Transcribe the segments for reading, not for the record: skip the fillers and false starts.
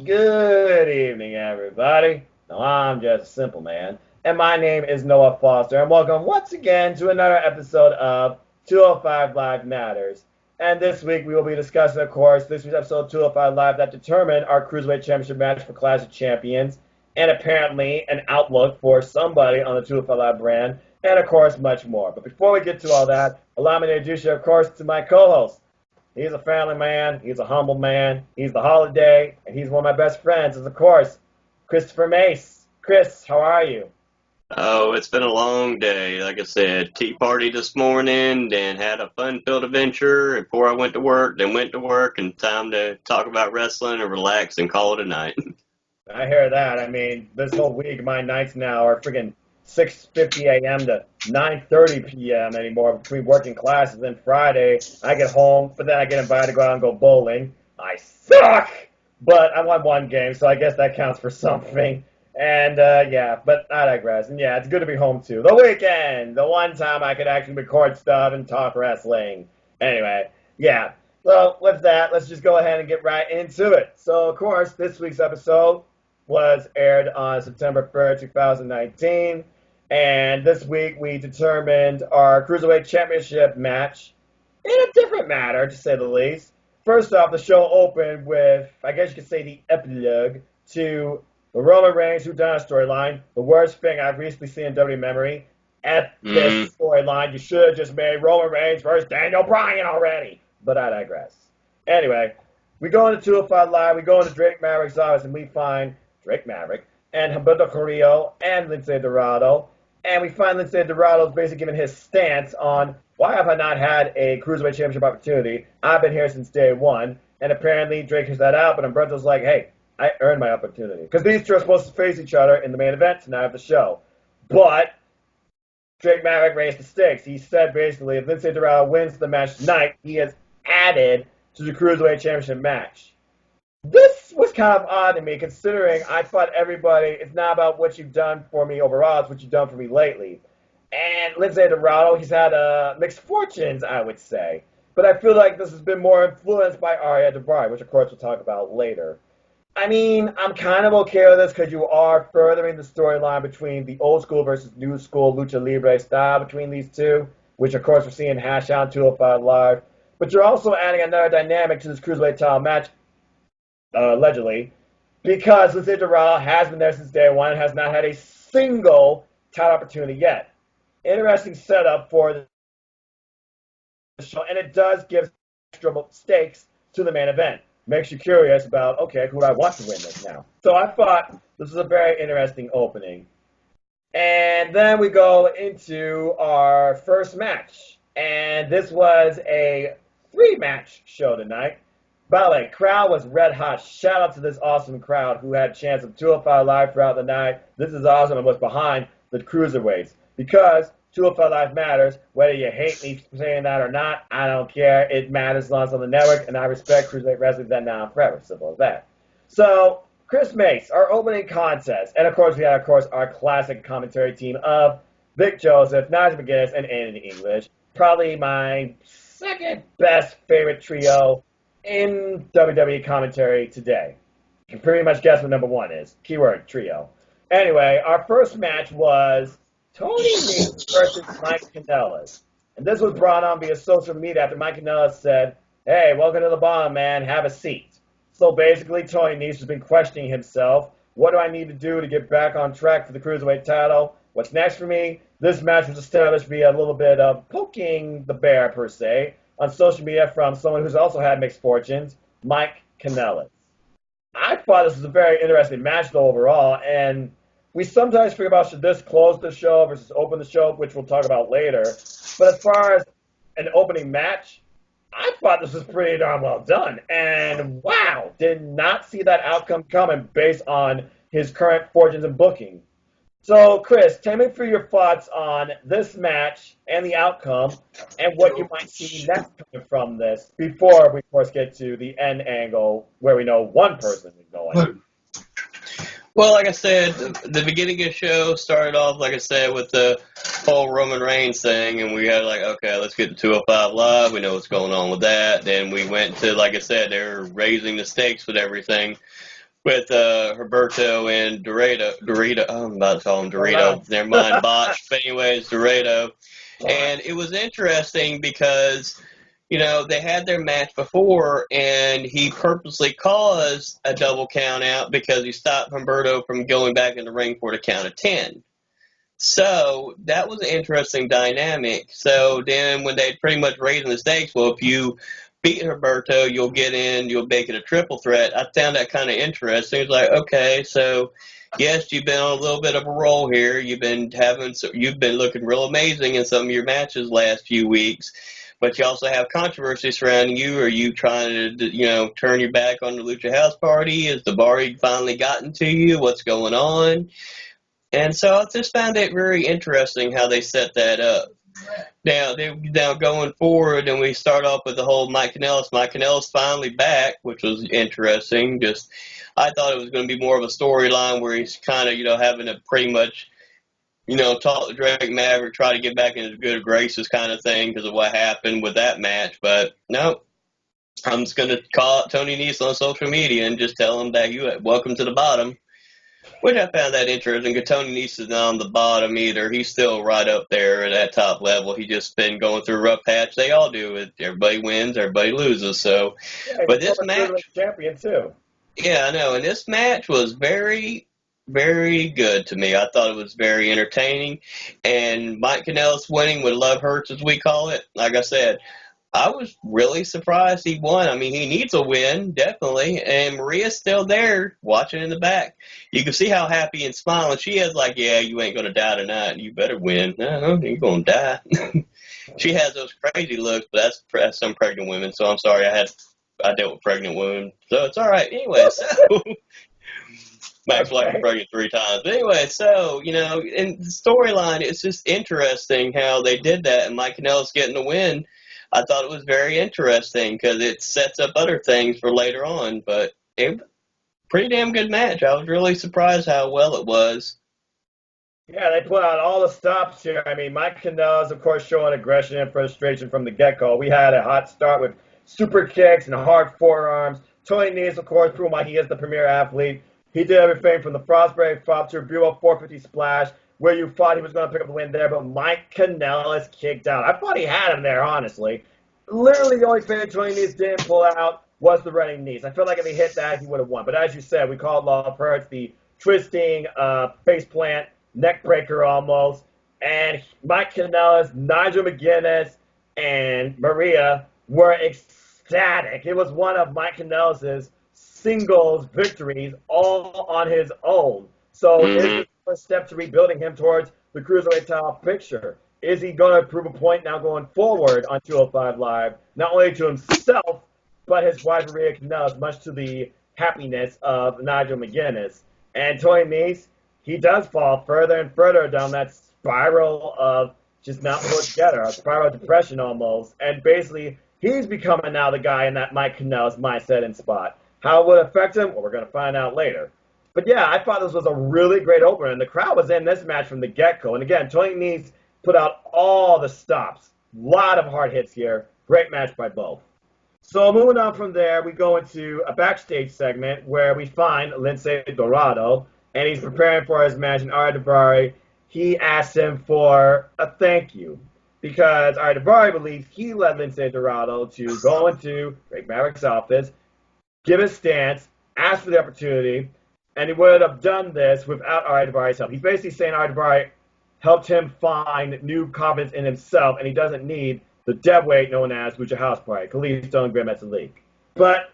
Good evening, everybody. Now, I'm just a simple man, and my name is Noah Foster, and welcome once again to another episode of 205 Live Matters. And this week we will be discussing, of course, this week's episode of 205 Live that determined our Cruiserweight Championship match for Clash of Champions, and apparently an outlook for somebody on the 205 Live brand, and of course, much more. But before we get to all that, allow me to introduce you, of course, to my co-host. He's a family man. He's a humble man. He's the holiday, and he's one of my best friends. Is of course Christopher Mace. Chris, how are you? Oh, it's been a long day. Like I said, tea party this morning, then had a fun-filled adventure before I went to work, then went to work, and time to talk about wrestling and relax and call it a night. I hear that. I mean, this whole week, my nights now are freaking 6:50 a.m. to 9:30 p.m. anymore between working classes. Then Friday, I get home, but then I get invited to go out and go bowling. I suck, but I won one game, so I guess that counts for something. And yeah, but I digress. And yeah, it's good to be home too. The weekend, the one time I could actually record stuff and talk wrestling. Anyway, yeah. So with that, let's just go ahead and get right into it. So of course, this week's episode was aired on September 3rd, 2019. And this week we determined our Cruiserweight Championship match in a different manner, to say the least. First off, the show opened with, I guess you could say, the epilogue to the Roman Reigns Who Done storyline, the worst thing I've recently seen in WWE memory. At this storyline, you should have just made Roman Reigns versus Daniel Bryan already. But I digress. Anyway, we go into 205 Live, we go into Drake Maverick's office, and we find Drake Maverick and Humberto Carrillo and Lince Dorado. And we find Lince Dorado's basically giving his stance on why have I not had a Cruiserweight Championship opportunity? I've been here since day one. And apparently Drake hears that out, but Humberto's like, hey, I earned my opportunity. Because these two are supposed to face each other in the main event tonight of the show. But Drake Maverick raised the stakes. He said basically if Lince Dorado wins the match tonight, he is added to the Cruiserweight Championship match. This was kind of odd to me, considering I thought everybody, it's not about what you've done for me overall, it's what you've done for me lately. And Lince Dorado, he's had mixed fortunes, I would say. But I feel like this has been more influenced by Arya Daivari, which of course we'll talk about later. I mean, I'm kind of okay with this because you are furthering the storyline between the old school versus new school Lucha Libre style between these two, which of course we're seeing hash out 205 Live. But you're also adding another dynamic to this Cruiserweight title match, allegedly, because Lince Dorado has been there since day one and has not had a single title opportunity yet. Interesting setup for the show, and it does give extra stakes to the main event. Makes you curious about, okay, who do I want to win this now? So I thought this was a very interesting opening. And then we go into our first match. And this was a 3-match show tonight. By the way, crowd was red hot. Shout out to this awesome crowd who had a chance of 205 Live throughout the night. This is awesome and was behind the Cruiserweights. Because 205 Live matters. Whether you hate me saying that or not, I don't care. It matters as long as it's on the network, and I respect Cruiserweight Wrestling then now and forever. Simple as that. So, Chris Mace, our opening contest. And, of course, we had, our classic commentary team of Vic Joseph, Nigel McGuinness, and Andy English. Probably my second best favorite trio in WWE commentary today. You can pretty much guess what number one is. Keyword, trio. Anyway, our first match was Tony Nese versus Mike Kanellis. And this was brought on via social media after Mike Kanellis said, hey, welcome to the bottom, man. Have a seat. So basically, Tony Nese has been questioning himself. What do I need to do to get back on track for the Cruiserweight title? What's next for me? This match was established via a little bit of poking the bear, per se, on social media from someone who's also had mixed fortunes, Mike Kanellis. I thought this was a very interesting match, though, overall, and we sometimes figure about should this close the show versus open the show, which we'll talk about later. But as far as an opening match, I thought this was pretty darn well done. And wow, did not see that outcome coming based on his current fortunes and booking. So, Chris, take me through your thoughts on this match and the outcome and what you might see next coming from this before we, of course, get to the end angle where we know one person is going. Well, like I said, the beginning of the show started off, like I said, with the whole Roman Reigns thing, and we had like, okay, let's get to 205 Live. We know what's going on with that. Then we went to, like I said, they're raising the stakes with everything. with Roberto and Dorito. Oh, I'm about to call him Dorito. Never mind, botched. But anyways, Dorito. And it was interesting because, you know, they had their match before, and he purposely caused a double count out because he stopped Humberto from going back in the ring for the count of 10. So that was an interesting dynamic. So then when they pretty much raising the stakes, well, if you beat Humberto, you'll get in, you'll make it a triple threat. I found that kind of interesting. It's like, okay, so yes, you've been on a little bit of a roll here. You've been looking real amazing in some of your matches last few weeks. But you also have controversy surrounding you. Are you trying to, you know, turn your back on the Lucha House Party? Has the Bari finally gotten to you? What's going on? And so I just found it very interesting how they set that up. Now going forward, and we start off with the whole Mike Kanellis. Mike Kanellis finally back, which was interesting. Just I thought it was going to be more of a storyline where he's kind of, you know, having to pretty much, you know, talk to Drake Maverick, try to get back in his good graces kind of thing because of what happened with that match. But no, I'm just going to call out Tony Nese on social media and just tell him that welcome to the bottom, which I found that interesting because Tony Nese is not on the bottom either. He's still right up there at that top level. He just been going through a rough patch. They all do. Everybody wins, everybody loses. So, yeah, but this match, champion too. Yeah, I know. And this match was very, very good to me. I thought it was very entertaining. And Mike Kanellis winning with love hurts, as we call it. Like I said, I was really surprised he won. I mean, he needs a win, definitely. And Maria's still there watching in the back. You can see how happy and smiling she is, like, yeah, you ain't going to die tonight. You better win. No, you're going to die. She has those crazy looks, but that's some pregnant women. So I'm sorry I dealt with pregnant women. So it's all right. Anyway, so Max like pregnant 3 times. But anyway, so, you know, in the storyline, it's just interesting how they did that. And Mike Kanellis getting the win, I thought it was very interesting because it sets up other things for later on. But it was a pretty damn good match. I was really surprised how well it was. Yeah, they put out all the stops here. I mean, Mike Kanellis, of course, showing aggression and frustration from the get-go. We had a hot start with super kicks and hard forearms. Tony Nese, of course, proving why he is the premier athlete. He did everything from the Frostberry Flop to a Bureau 450 splash, where you thought he was going to pick up the win there, but Mike Kanellis kicked out. I thought he had him there, honestly. Literally, the only thing Tony Nese didn't pull out was the running knees. I feel like if he hit that, he would have won. But as you said, we called Love Hurts the twisting face plant, neck breaker almost. And Mike Kanellis, Nigel McGuinness, and Maria were ecstatic. It was one of Mike Kanellis' singles victories all on his own. So is this the first step to rebuilding him towards the Cruiserweight title picture? Is he going to prove a point now going forward on 205 Live, not only to himself, but his wife Maria Kanellis, much to the happiness of Nigel McGuinness? And Tony Nese, he does fall further and further down that spiral of just not put together, a spiral of depression almost. And basically, he's becoming now the guy in that Mike Kanellis mindset and spot. How it would affect him? Well, we're going to find out later. But yeah, I thought this was a really great opener, and the crowd was in this match from the get-go. And again, Tony Nese put out all the stops. A lot of hard hits here. Great match by both. So moving on from there, we go into a backstage segment where we find Lince Dorado, and he's preparing for his match in Ari Daivari. He asks him for a thank you because Ari Daivari believes he led Lince Dorado to go into Drake Maverick's office, give his stance, ask for the opportunity, and he would have done this without Ari Daivari's help. He's basically saying Ari Daivari helped him find new confidence in himself, and he doesn't need the deadweight known as Lucha House Party, Kalisto and Grand Metalik. But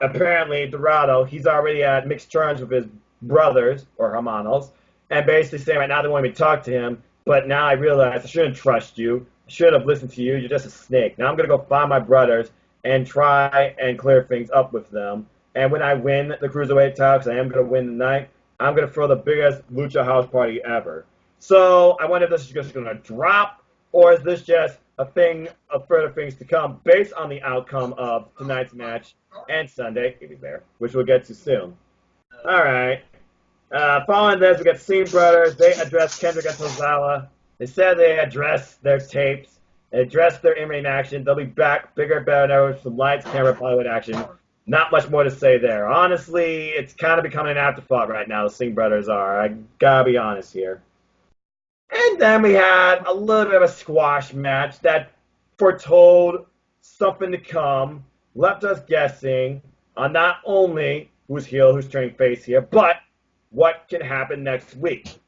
apparently, Dorado, he's already at mixed terms with his brothers, or hermanos, and basically saying right now they want me to talk to him, but now I realize I shouldn't trust you. I should have listened to you. You're just a snake. Now I'm going to go find my brothers and try and clear things up with them. And when I win the Cruiserweight title, because I am going to win tonight, I'm going to throw the biggest Lucha House Party ever. So I wonder if this is just going to drop, or is this just a thing of further things to come based on the outcome of tonight's match and Sunday, which we'll get to soon. All right. Following this, we got Scene Brothers. They addressed Kendrick and Tozawa. They said they addressed their tapes. They addressed their in-ring action. They'll be back bigger, better than ever with some lights, camera, Hollywood action. Not much more to say there. Honestly, it's kind of becoming an afterthought right now, the Singh brothers are. I gotta be honest here. And then we had a little bit of a squash match that foretold something to come, left us guessing on not only who's heel, who's turning face here, but what can happen next week.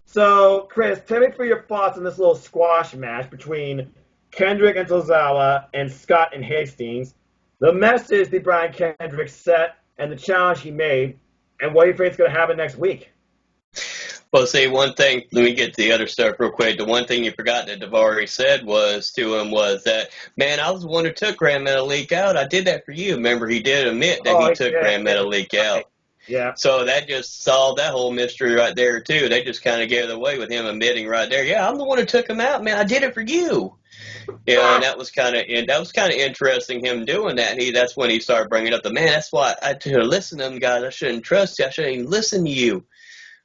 So, Chris, tell me for your thoughts on this little squash match between Kendrick and Tozawa and Scott and Hastings. The message that Brian Kendrick set and the challenge he made, and what do you think is going to happen next week? Well, see, one thing, let me get to the other stuff real quick. The one thing you forgot that Davari said to him was that, man, I was the one who took Grand Metalik out. I did that for you. Remember, he did admit that he took Grand Metalik out. Yeah. So that just solved that whole mystery right there, too. They just kind of gave it away with him admitting right there, yeah, I'm the one who took him out, man. I did it for you. You know, and that was kind of interesting, him doing that. And that's when he started bringing up man, that's why I should listen to them guys. I shouldn't trust you. I shouldn't even listen to you.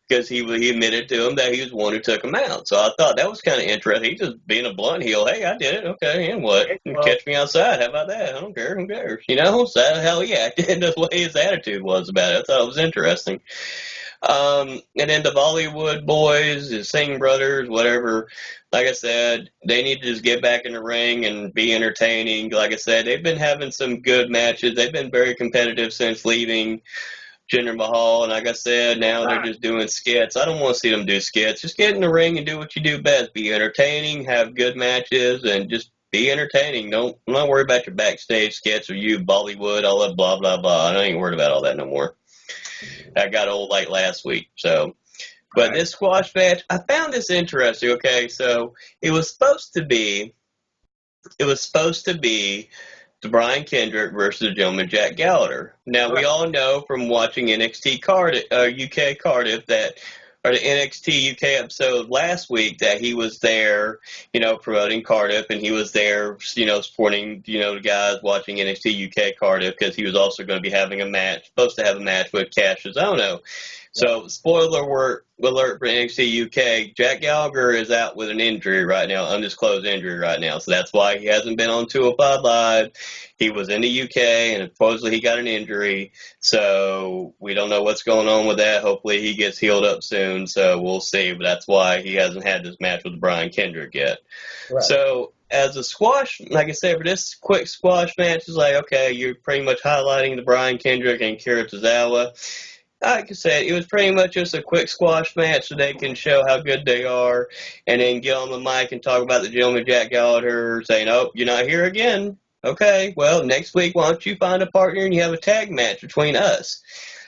Because he admitted to him that he was the one who took him out. So I thought that was kind of interesting. He's just being a blunt heel. Hey, I did it. Okay, and what? Catch me outside. How about that? I don't care. Who cares? You know, so hell yeah. And the way his attitude was about it, I thought it was interesting. And then the Bollywood boys, the Singh brothers, whatever, like I said, they need to just get back in the ring and be entertaining. Like I said, they've been having some good matches. They've been very competitive since leaving Jinder Mahal, and like I said, now they're just doing skits. I don't want to see them do skits. Just get in the ring and do what you do best. Be entertaining, have good matches, and just be entertaining. I'm not worried about your backstage skits or you, Bollywood, all that blah, blah, blah. I ain't worried about all that no more. That got old like last week. So, but this squash match, I found this interesting. Okay, so it was supposed to be the Brian Kendrick versus the gentleman Jack Gallagher. Now, we all know from watching NXT Cardiff, UK Cardiff, or the NXT UK episode last week, that he was there, you know, promoting Cardiff, and he was there, you know, supporting, you know, the guys watching NXT UK Cardiff, because he was also going to be supposed to have a match with Cash Ozono. So, spoiler alert for NXT UK, Jack Gallagher is out with an injury right now, undisclosed injury right now. So that's why he hasn't been on 205 Live. He was in the UK, and supposedly he got an injury. So we don't know what's going on with that. Hopefully he gets healed up soon, so we'll see. But that's why he hasn't had this match with Brian Kendrick yet. Right. So as a squash, like I said, for this quick squash match, it's like, okay, you're pretty much highlighting the Brian Kendrick and Kira Tozawa. Like I said, it was pretty much just a quick squash match so they can show how good they are, and then get on the mic and talk about the gentleman Jack Gallagher saying, oh, you're not here again. Okay, well, next week, why don't you find a partner and you have a tag match between us?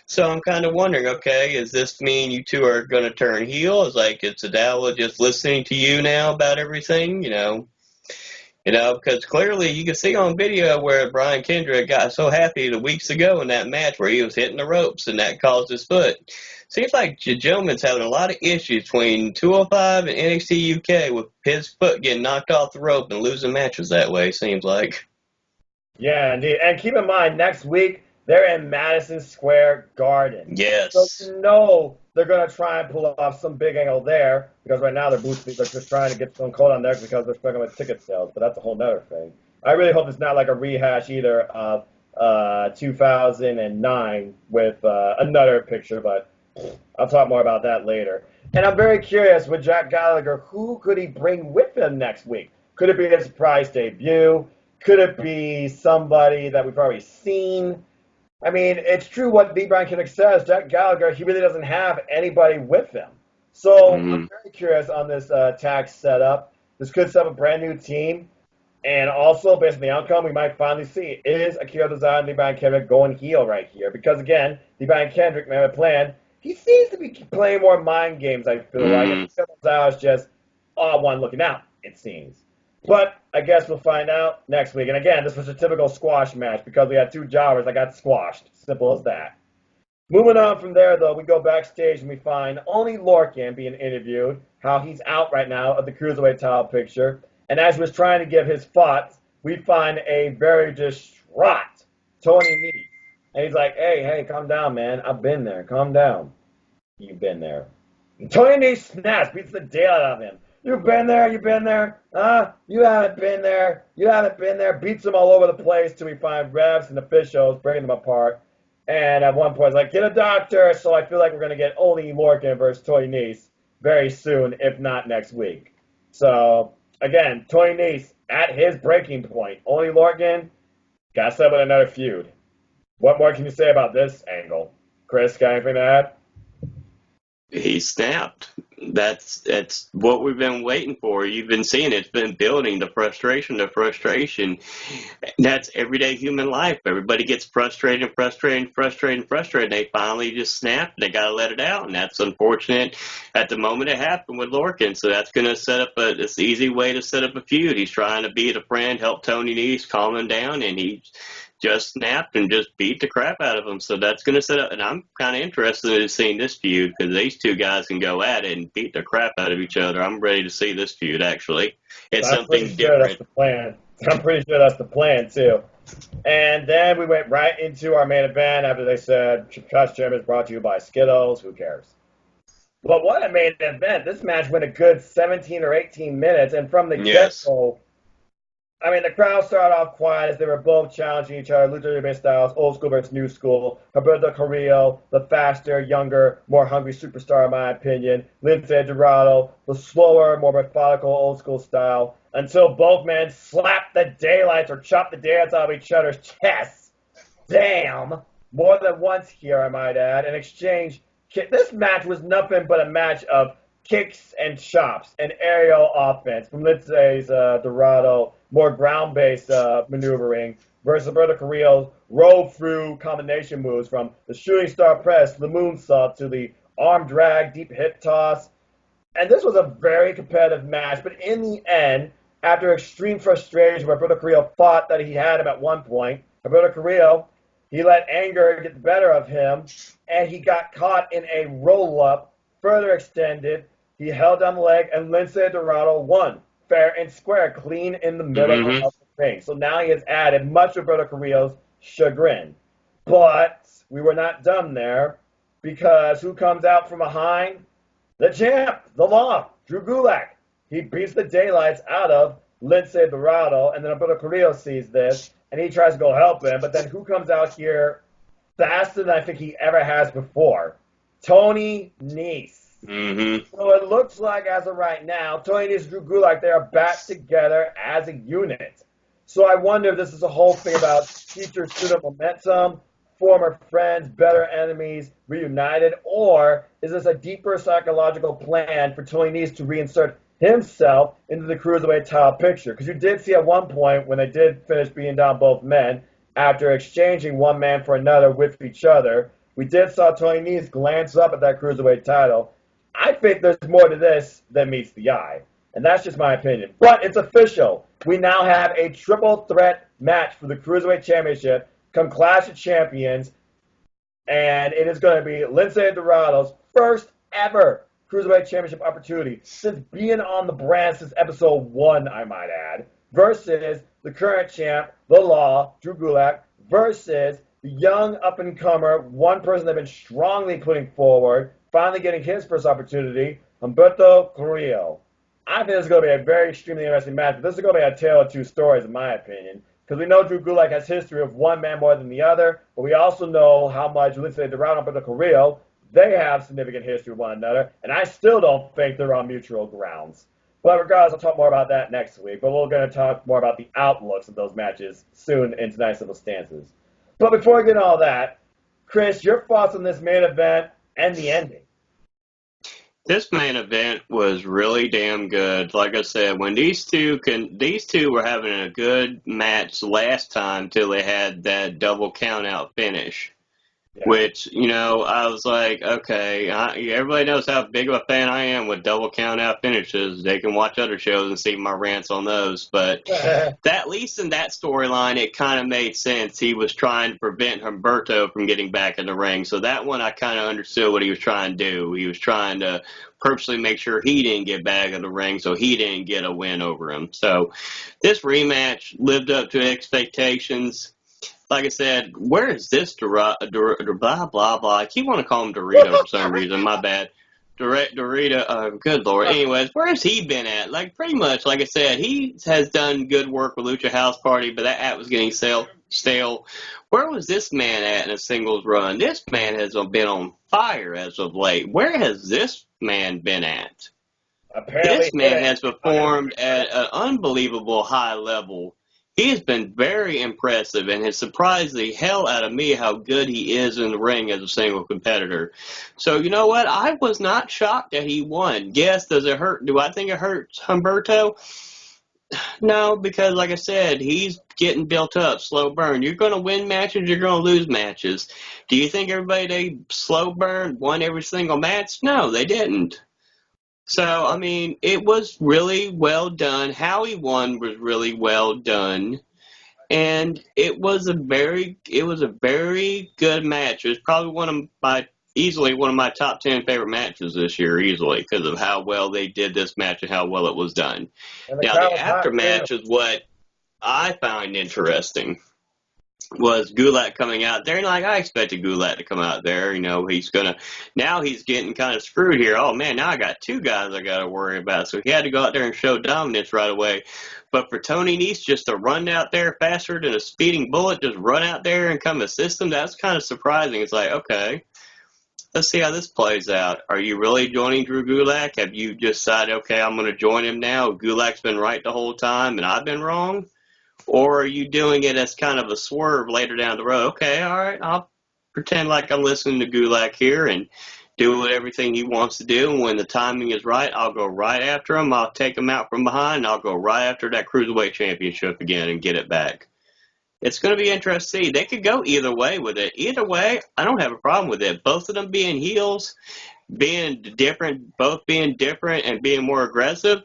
So I'm kind of wondering, okay, does this mean you two are going to turn heel? Is Tozawa just listening to you now about everything, you know? You know, because clearly you can see on video where Brian Kendrick got so happy the weeks ago in that match where he was hitting the ropes and that caused his foot. Seems like the gentleman's having a lot of issues between 205 and NXT UK with his foot getting knocked off the rope and losing matches that way, seems like. Yeah, indeed. And keep in mind, next week, they're in Madison Square Garden. Yes. So you know they're going to try and pull off some big angle there, because right now they're just trying to get Stone Cold on there because they're struggling with ticket sales, but that's a whole nother thing. I really hope it's not like a rehash either of 2009 with another picture, but I'll talk more about that later. And I'm very curious, with Jack Gallagher, who could he bring with him next week? Could it be a surprise debut? Could it be somebody that we've already seen? I mean, it's true what D. Brian Kendrick says. Jack Gallagher, he really doesn't have anybody with him. So I'm very curious on this tag setup. This could set up a brand new team. And also, based on the outcome, we might finally see, is Akira Tozawa and D. Brian Kendrick going heel right here? Because, again, D. Brian Kendrick, man, plan, he seems to be playing more mind games, I feel like. Akira Tozawa is just one looking out, it seems. But I guess we'll find out next week. And again, this was a typical squash match because we had two jobbers that got squashed. Simple as that. Moving on from there, though, we go backstage and we find only Lorcan being interviewed, how he's out right now of the Cruiserweight title picture. And as he was trying to give his thoughts, we find a very distraught Tony Nese. And he's like, hey, calm down, man. I've been there. Calm down. You've been there. And Tony Nese snaps, beats the daylight out of him. You've been there. You've been there. You haven't been there. You haven't been there. Beats them all over the place till we find refs and officials, breaking them apart. And at one point, it's like, get a doctor. So I feel like we're going to get Only Lorcan versus Toy Nese very soon, if not next week. So, again, Toy Nese at his breaking point. Only Lorcan got set with another feud. What more can you say about this angle? Chris, got anything to add? He snapped. That's what we've been waiting for. You've been seeing it. It's been building, the frustration. That's everyday human life. Everybody gets frustrated. They finally just snap. They got to let it out, and that's unfortunate. At the moment, it happened with Lorcan, so that's going to set up this easy way to set up a feud. He's trying to be a friend, help Tony Nese, calm him down, and he just snapped and just beat the crap out of him. So that's going to set up, and I'm kind of interested in seeing this feud because these two guys can go at it and beat the crap out of each other. I'm ready to see this feud, actually. It's something different. That's the plan. I'm pretty sure that's the plan, too. And then we went right into our main event after they said, Trust Jam is brought to you by Skittles. Who cares? But what a main event. This match went a good 17 or 18 minutes, and from the get-go, I mean, the crowd started off quiet as they were both challenging each other, Lucha Libre styles, old school versus new school. Roberto Carrillo, the faster, younger, more hungry superstar, in my opinion. Lince Dorado, the slower, more methodical, old school style. Until both men slapped the daylights or chopped the daylights out of each other's chests. Damn! More than once here, I might add. In exchange, this match was nothing but a match of kicks and chops and aerial offense from Lince's Dorado, more ground-based maneuvering, versus Roberto Carrillo's roll-through combination moves from the shooting star press, the moonsault, to the arm drag, deep hip toss. And this was a very competitive match, but in the end, after extreme frustration, Roberto Carrillo thought that he had him at one point. Roberto Carrillo, he let anger get the better of him, and he got caught in a roll-up, further extended. He held down the leg, and Lince Dorado won, fair and square, clean in the middle of the ring. So now he has added much of Roberto Carrillo's chagrin. But we were not done there, because who comes out from behind? The champ, the Law, Drew Gulak. He beats the daylights out of Lince Dorado, and then Roberto Carrillo sees this, and he tries to go help him. But then who comes out here faster than I think he ever has before? Tony Nese. So it looks like, as of right now, Tony Nese and Drew Gulak, they are back together as a unit. So I wonder if this is a whole thing about future student momentum, former friends, better enemies, reunited, or is this a deeper psychological plan for Tony Nese to reinsert himself into the Cruiserweight title picture? Because you did see at one point when they did finish beating down both men, after exchanging one man for another with each other, we did saw Tony Nese glance up at that Cruiserweight title. I think there's more to this than meets the eye. And that's just my opinion. But it's official. We now have a triple threat match for the Cruiserweight Championship come Clash of Champions. And it is going to be Lince Dorado's first ever Cruiserweight Championship opportunity since being on the brand since episode 1, I might add, versus the current champ, the Law, Drew Gulak, versus the young up-and-comer, one person they've been strongly putting forward, finally getting his first opportunity, Humberto Carrillo. I think this is going to be a very extremely interesting match, but this is going to be a tale of two stories, in my opinion, because we know Drew Gulak has history of one man more than the other, but we also know how much Lince Dorado and Humberto Carrillo, they have significant history with one another, and I still don't think they're on mutual grounds. But regardless, I'll talk more about that next week, but we're going to talk more about the outlooks of those matches soon in tonight's Little Stances. But before we get into all that, Chris, your thoughts on this main event and the ending? This main event was really damn good. Like I said, when these two were having a good match last time till they had that double count out finish. Yeah. Which, I was like, okay, everybody knows how big of a fan I am with double count out finishes. They can watch other shows and see my rants on those. But at least in that storyline, it kind of made sense. He was trying to prevent Humberto from getting back in the ring. So that one, I kind of understood what he was trying to do. He was trying to purposely make sure he didn't get back in the ring so he didn't get a win over him. So this rematch lived up to expectations. Like I said, where is this blah, blah, blah. I keep wanting to call him Dorito for some reason. My bad. Dorita, good lord. Anyways, where has he been at? Like, pretty much, like I said, he has done good work with Lucha House Party, but that app was getting stale. Where was this man at in a singles run? This man has been on fire as of late. Where has this man been at? Apparently, This man has performed at an unbelievable high level. He has been very impressive and has surprised the hell out of me how good he is in the ring as a single competitor. So, you know what? I was not shocked that he won. Yes, does it hurt? Do I think it hurts Humberto? No, because like I said, he's getting built up, slow burn. You're going to win matches, you're going to lose matches. Do you think everybody they slow burn won every single match? No, they didn't. So, I mean, it was really well done. How he won was really well done. And it was a very good match. It was probably easily one of my top 10 favorite matches this year, easily, because of how well they did this match and how well it was done. Now, the aftermatch is what I find interesting. Was Gulak coming out there, and like I expected Gulak to come out there. You know, now he's getting kind of screwed here. Oh man, now I got two guys I got to worry about. So he had to go out there and show dominance right away. But for Tony Nese just to run out there faster than a speeding bullet, just run out there and come assist him, that's kind of surprising. It's like, okay, let's see how this plays out. Are you really joining Drew Gulak? Have you decided, okay, I'm going to join him now? Gulak's been right the whole time and I've been wrong? Or are you doing it as kind of a swerve later down the road? Okay, all right, I'll pretend like I'm listening to Gulak here and do everything he wants to do. And when the timing is right, I'll go right after him. I'll take him out from behind, and I'll go right after that Cruiserweight Championship again and get it back. It's going to be interesting to see. They could go either way with it. Either way, I don't have a problem with it. Both of them being heels, both being different and being more aggressive,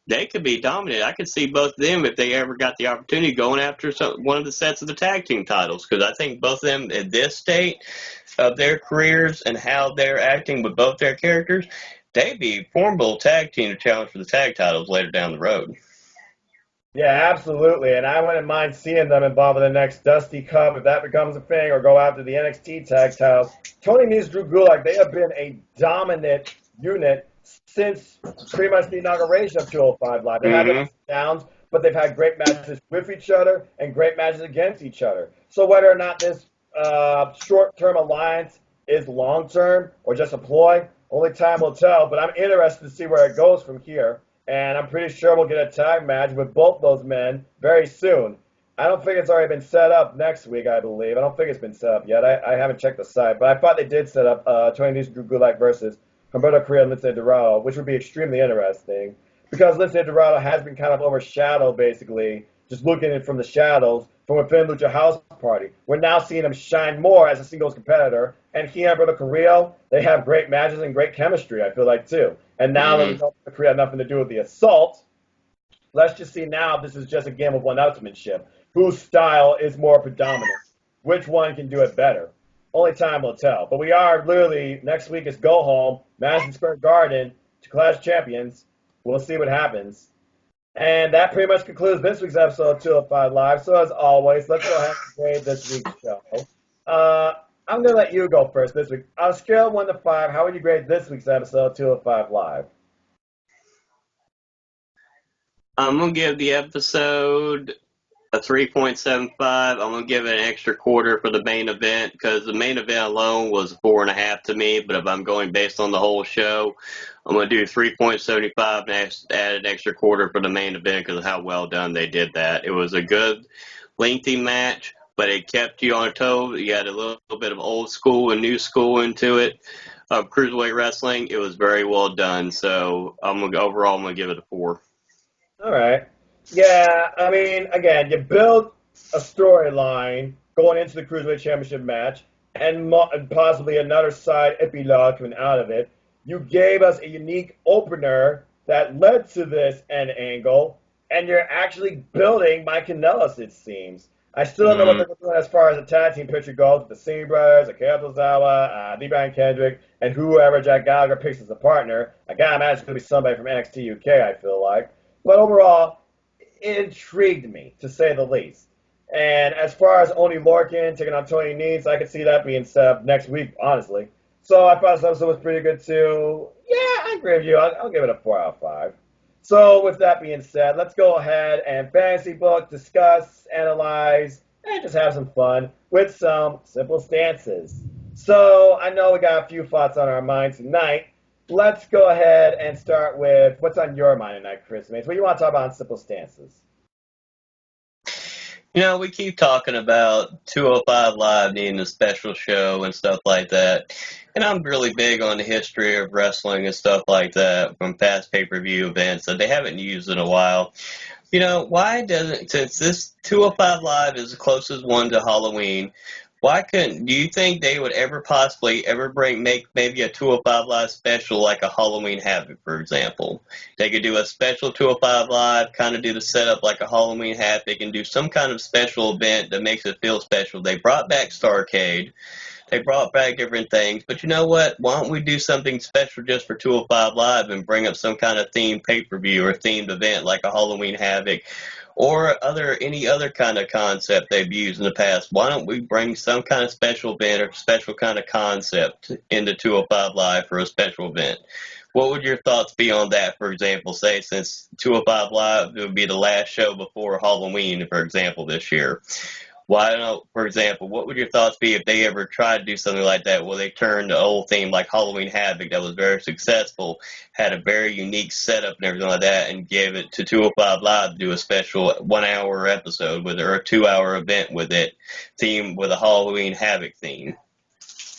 they could be dominant. I could see both of them, if they ever got the opportunity, going after one of the sets of the tag team titles, because I think both of them at this state of their careers and how they're acting with both their characters, they'd be formidable tag team to challenge for the tag titles later down the road. Yeah, absolutely. And I wouldn't mind seeing them involved in the next Dusty Cup if that becomes a thing, or go after the NXT tag titles. Tony Nese, Drew Gulak, they have been a dominant unit since pretty much the inauguration of 205 Live. They've had their downs, but they've had great matches with each other and great matches against each other. So whether or not this short-term alliance is long-term or just a ploy, only time will tell. But I'm interested to see where it goes from here. And I'm pretty sure we'll get a tag match with both those men very soon. I don't think it's already been set up next week, I believe. I don't think it's been set up yet. I haven't checked the site. But I thought they did set up Tony Nese, Drew Gulak versus Humberto Carrillo and Lince Dorado, which would be extremely interesting because Lince Dorado has been kind of overshadowed, basically, just looking at it from the shadows from within Lucha House Party. We're now seeing him shine more as a singles competitor, and he and Humberto Carrillo, they have great matches and great chemistry, I feel like, too. And now that Humberto Carrillo had nothing to do with the assault, let's just see now if this is just a game of one-upsmanship. Whose style is more predominant? Which one can do it better? Only time will tell. But we are literally, next week is go home, Madison Square Garden to Clash Champions. We'll see what happens. And that pretty much concludes this week's episode of 205 Live. So as always, let's go ahead and grade this week's show. I'm going to let you go first this week. On a scale of 1 to 5, how would you grade this week's episode of 205 Live? I'm going to give the episode a 3.75. I'm going to give it an extra quarter for the main event because the main event alone was 4.5 to me. But if I'm going based on the whole show, I'm going to do 3.75 and add an extra quarter for the main event because of how well done they did that. It was a good, lengthy match, but it kept you on your toes. You had a little bit of old school and new school into it. Cruiserweight wrestling, it was very well done. So overall, I'm going to give it a 4. All right. Yeah, I mean, again, you build a storyline going into the Cruiserweight Championship match and possibly another side epilogue coming out of it. You gave us a unique opener that led to this end angle, and you're actually building Mike Kanellis, it seems. I still don't know what they're doing as far as the tag team picture goes with the Singh brothers, Akira Tozawa, D-Brian Kendrick, and whoever Jack Gallagher picks as a partner. I gotta imagine it's going to be somebody from NXT UK, I feel like. But overall, it intrigued me, to say the least. And as far as Oney Lorcan taking on Tony Nese, I could see that being set up next week, honestly. So I thought this episode was pretty good too. Yeah, I agree with you. I'll give it a 4 out of 5. So with that being said, let's go ahead and fantasy book, discuss, analyze, and just have some fun with some simple stances. So I know we got a few thoughts on our mind tonight. Let's go ahead and start with what's on your mind tonight, Chris Mace. What do you want to talk about on simple stances? You know, we keep talking about 205 Live needing a special show and stuff like that. And I'm really big on the history of wrestling and stuff like that from past pay-per-view events that they haven't used in a while. You know, why doesn't, since this 205 Live is the closest one to Halloween, do you think they would ever possibly make maybe a 205 Live special like a Halloween Havoc, for example? They could do a special 205 Live, kind of do the setup like a Halloween Havoc, and do some kind of special event that makes it feel special. They brought back Starrcade. They brought back different things, but you know what? Why don't we do something special just for 205 Live and bring up some kind of themed pay-per-view or themed event like a Halloween Havoc or any other kind of concept they've used in the past? Why don't we bring some kind of special event or special kind of concept into 205 Live for a special event? What would your thoughts be on that, for example? Say, since 205 Live would be the last show before Halloween, for example, this year. Why don't, for example, what would your thoughts be if they ever tried to do something like that, where they turned the old theme like Halloween Havoc that was very successful, had a very unique setup and everything like that, and gave it to 205 Live to do a special 1 hour episode with it, or a 2 hour event with it, theme with a Halloween Havoc theme?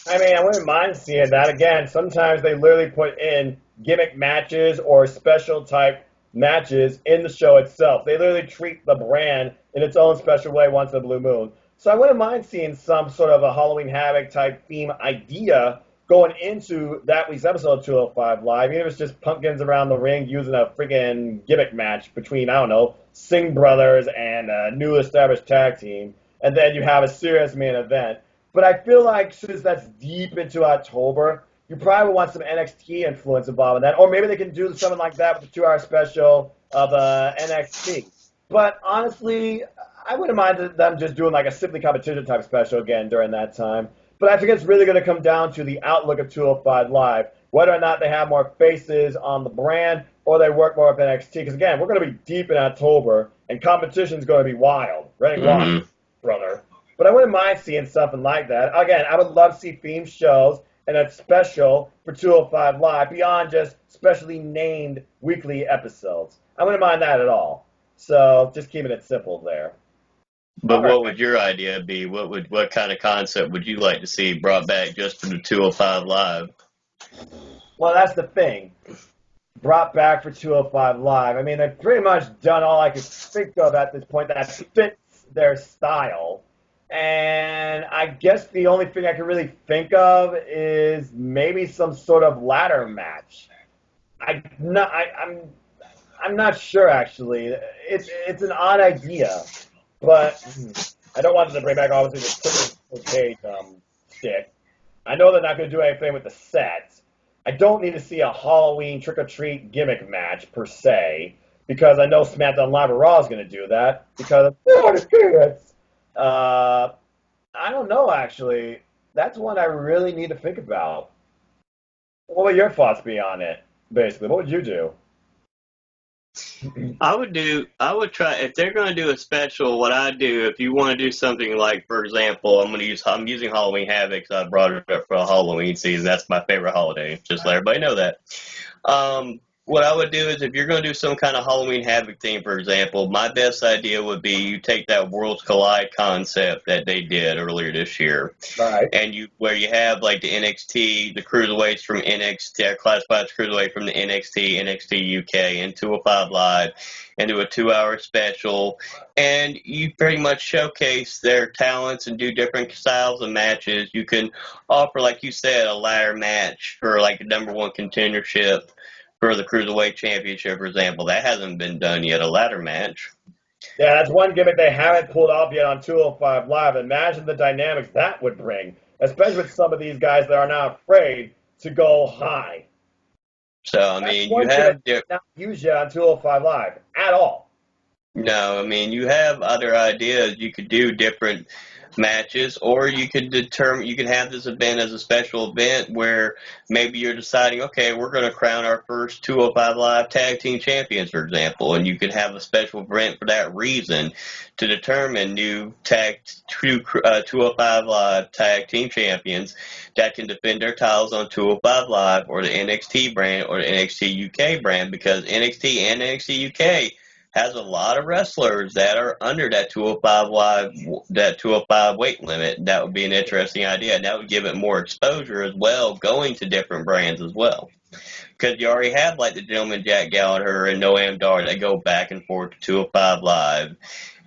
I mean, I wouldn't mind seeing that. Again, sometimes they literally put in gimmick matches or special type matches in the show itself. They literally treat the brand in its own special way once in a blue moon. So I wouldn't mind seeing some sort of a Halloween Havoc type theme idea going into that week's episode of 205 Live. Even if it's just pumpkins around the ring using a freaking gimmick match between, I don't know, Singh brothers and a new established tag team. And then you have a serious main event. But I feel like since that's deep into October, you probably would want some NXT influence involved in that. Or maybe they can do something like that with the 2 hour special of NXT. But honestly, I wouldn't mind them just doing like a Simply Competition type special again during that time. But I think it's really going to come down to the outlook of 205 Live, whether or not they have more faces on the brand or they work more with NXT. Because again, we're going to be deep in October, and competition's going to be wild. Ready, wild, brother. But I wouldn't mind seeing something like that. Again, I would love to see themed shows and a special for 205 Live beyond just specially named weekly episodes. I wouldn't mind that at all. So just keeping it simple there. But what would your idea be? What kind of concept would you like to see brought back just for the 205 Live? Well, that's the thing. Brought back for 205 Live. I mean, they've pretty much done all I could think of at this point that fits their style. And I guess the only thing I can really think of is maybe some sort of ladder match. I'm not sure, actually. It's an odd idea, but I don't want them to bring back obviously the cage stick. I know they're not going to do anything with the sets. I don't need to see a Halloween trick-or-treat gimmick match per se, because I know SmackDown Live or Raw is going to do that because I don't know, actually. That's one I really need to think about. What would your thoughts be on it, basically? What would you do? I would try, if they're going to do a special, what I do, if you want to do something like, for example, I'm using Halloween Havoc, so I brought it up for a Halloween season. That's my favorite holiday. Just let everybody know that. What I would do is, if you're going to do some kind of Halloween Havoc theme, for example, my best idea would be you take that Worlds Collide concept that they did earlier this year, Right. and where you have like the NXT, the Cruiserweights from NXT, classified as Cruiserweight from the NXT UK, and 205 Live, and do a 2 hour special, and you pretty much showcase their talents and do different styles of matches. You can offer, like you said, a ladder match for like a #1 contendership for the Cruiserweight Championship, for example. That hasn't been done yet, a ladder match. Yeah, that's one gimmick they haven't pulled off yet on 205 Live. Imagine the dynamics that would bring, especially with some of these guys that are not afraid to go high. So, I mean, you have... not used yet on 205 Live at all. No, I mean, you have other ideas. You could do different... matches, or you could have this event as a special event where maybe you're deciding, okay, we're going to crown our first 205 Live Tag Team Champions, for example, and you could have a special event for that reason to determine new 205 Live Tag Team Champions that can defend their titles on 205 Live or the NXT brand or the NXT UK brand, because NXT and NXT UK has a lot of wrestlers that are under that 205 weight limit. That would be an interesting idea, and that would give it more exposure as well, going to different brands as well. Because you already have like the gentleman Jack Gallagher and Noam Dar that go back and forth to 205 Live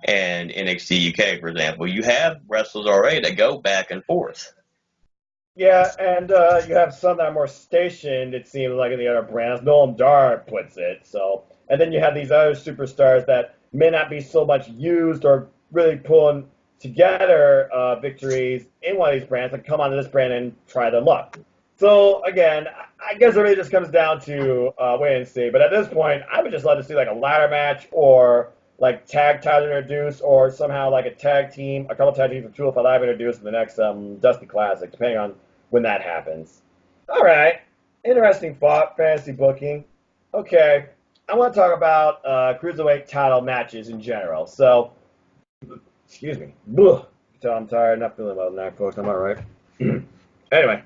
and NXT UK, for example. You have wrestlers already that go back and forth. Yeah, and you have some that are more stationed, it seems like, in the other brands. Noam Dar puts it, so. And then you have these other superstars that may not be so much used or really pulling together victories in one of these brands and come onto this brand and try their luck. So, again, I guess it really just comes down to wait and see. But at this point, I would just love to see like a ladder match or like tag titles introduced, or somehow like a tag team, a couple tag teams of 205 Live introduced in the next Dusty Classic, depending on when that happens. All right. Interesting thought, fantasy booking. Okay. I want to talk about Cruiserweight title matches in general. So, excuse me. I'm tired, not feeling well tonight, folks. I'm all right. Anyway,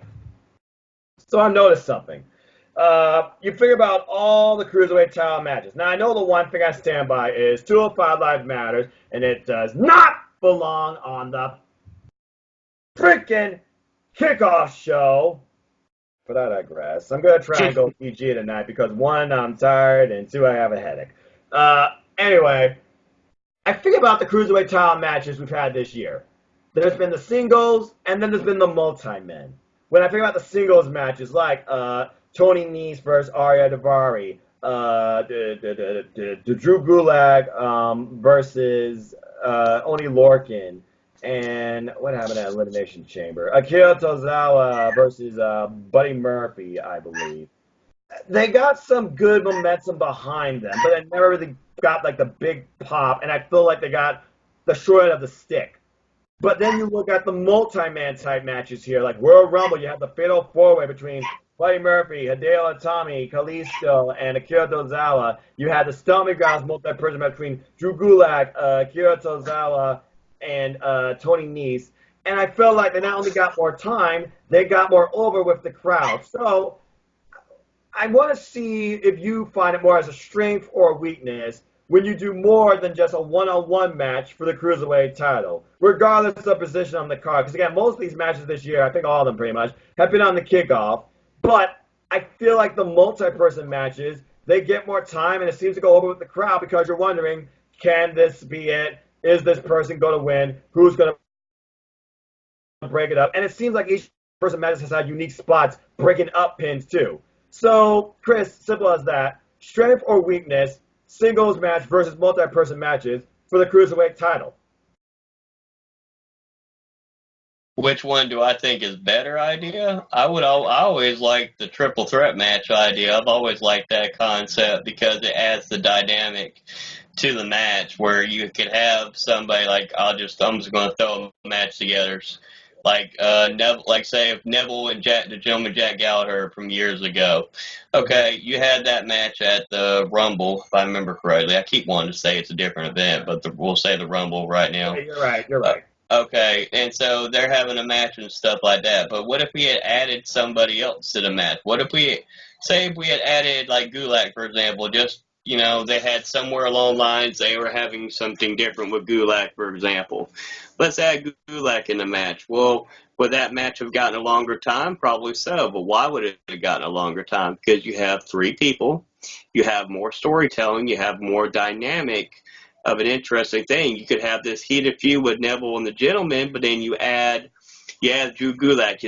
so I noticed something. You figure about all the Cruiserweight title matches. Now, I know the one thing I stand by is 205 Live matters, and it does not belong on the freaking kickoff show. But I digress. I'm going to try and go PG tonight because, one, I'm tired, and two, I have a headache. Anyway, I think about the Cruiserweight title matches we've had this year. There's been the singles, and then there's been the multi-men. When I think about the singles matches, like Tony Nese versus Arya Daivari, the Drew Gulak versus Oni Lorcan, and what happened at Elimination Chamber? Akira Tozawa versus Buddy Murphy, I believe. They got some good momentum behind them, but they never really got like the big pop, and I feel like they got the short end of the stick. But then you look at the multi-man type matches here, like Royal Rumble, you have the Fatal 4-Way between Buddy Murphy, Hideo Itami, Kalisto, and Akira Tozawa. You had the Stomping Grounds multi-person match between Drew Gulak, Akira Tozawa, and Tony Nese. And I felt like they not only got more time, they got more over with the crowd. So I want to see if you find it more as a strength or a weakness when you do more than just a one-on-one match for the Cruiserweight title, regardless of position on the card. Because, again, most of these matches this year, I think all of them pretty much, have been on the kickoff. But I feel like the multi-person matches, they get more time, and it seems to go over with the crowd because you're wondering, can this be it? Is this person going to win? Who's going to break it up? And it seems like each person matches has had unique spots breaking up pins too. So, Chris, simple as that. Strength or weakness, singles match versus multi-person matches for the Cruiserweight title. Which one do I think is better idea? I always like the triple threat match idea. I've always liked that concept because it adds the dynamic to the match where you could have somebody like I'm just going to throw a match together, like Neville, like say if Neville and the gentleman Jack Gallagher from years ago. Okay, you had that match at the Rumble, if I remember correctly. I keep wanting to say it's a different event, but we'll say the Rumble right now. Hey, you're right. Okay, and so they're having a match and stuff like that. But what if we had added somebody else to the match? What if we had added like Gulak, for example, just they had somewhere along lines they were having something different with Gulak, for example. Let's add Gulak in the match. Well, would that match have gotten a longer time? Probably so. But why would it have gotten a longer time? Because you have three people, you have more storytelling, you have more dynamic of an interesting thing. You could have this heated feud with Neville and the Gentleman, but then you add Drew Gulak,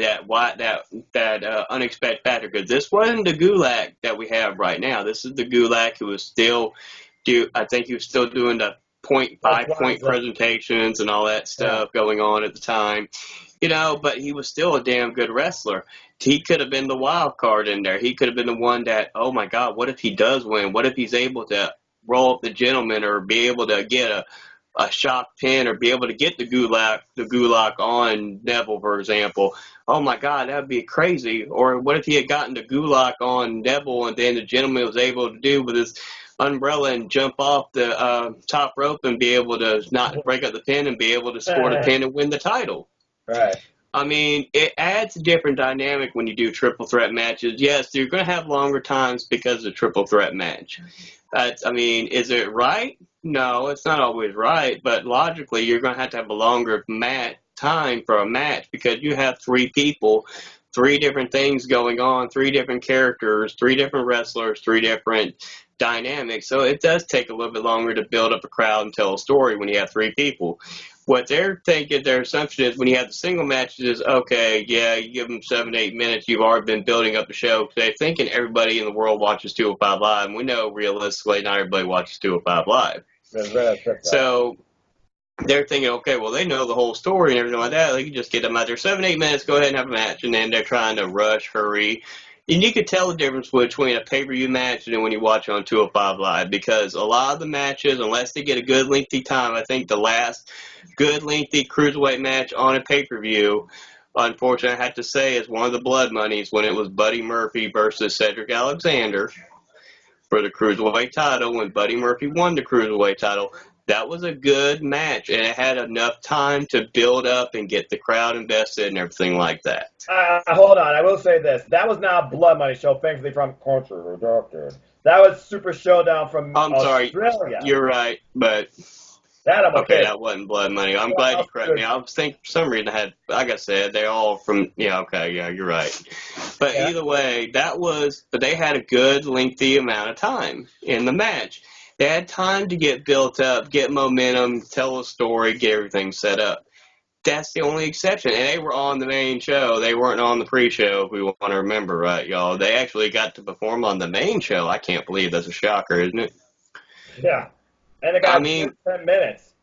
that unexpected factor. Because this wasn't the Gulak that we have right now. This is the Gulak who was still I think he was still doing the point presentations and all that stuff going on at the time. But he was still a damn good wrestler. He could have been the wild card in there. He could have been the one that, oh my God, what if he does win? What if he's able to roll up the Gentleman or be able to get a a shock pin or be able to get the gulag on Neville, for example. Oh my God, that would be crazy. Or what if he had gotten the gulag on Neville and then the gentleman was able to do with his umbrella and jump off the top rope and be able to not break up the pin and be able to score the pin and win the title. Right. I mean, it adds a different dynamic when you do triple threat matches. Yes, you're going to have longer times because of the triple threat match. I mean, is it right? No, it's not always right, but logically, you're going to have a longer time for a match because you have three people, three different things going on, three different characters, three different wrestlers, three different dynamics. So it does take a little bit longer to build up a crowd and tell a story when you have three people. What they're thinking, their assumption is when you have the single matches is, okay, yeah, you give them 7 to 8 minutes, you've already been building up the show. They're thinking everybody in the world watches 205 Live, and we know realistically not everybody watches 205 Live. So they're thinking, okay, well, they know the whole story and everything like that. They can just get them out there 7 to 8 minutes, go ahead and have a match, and then they're trying to rush, hurry. And you could tell the difference between a pay-per-view match and when you watch it on 205 Live, because a lot of the matches, unless they get a good lengthy time, I think the last good lengthy Cruiserweight match on a pay-per-view, unfortunately I have to say, is one of the blood monies when it was Buddy Murphy versus Cedric Alexander for the Cruiserweight title, when Buddy Murphy won the Cruiserweight title. That was a good match, and it had enough time to build up and get the crowd invested and everything like that. Hold on, I will say this. That was not a Blood Money show, thankfully, from Culture Doctor. That was Super Showdown from Australia. Sorry, you're right, but that I'm okay. That wasn't Blood Money. I'm glad you corrected me. I was thinking for some reason like I said, they're all from, you're right. But either way, they had a good lengthy amount of time in the match. They had time to get built up, get momentum, tell a story, get everything set up. That's the only exception. And they were on the main show. They weren't on the pre-show, if we want to remember right, y'all. They actually got to perform on the main show. I can't believe that's a shocker, isn't it? Yeah. And it got 10 minutes.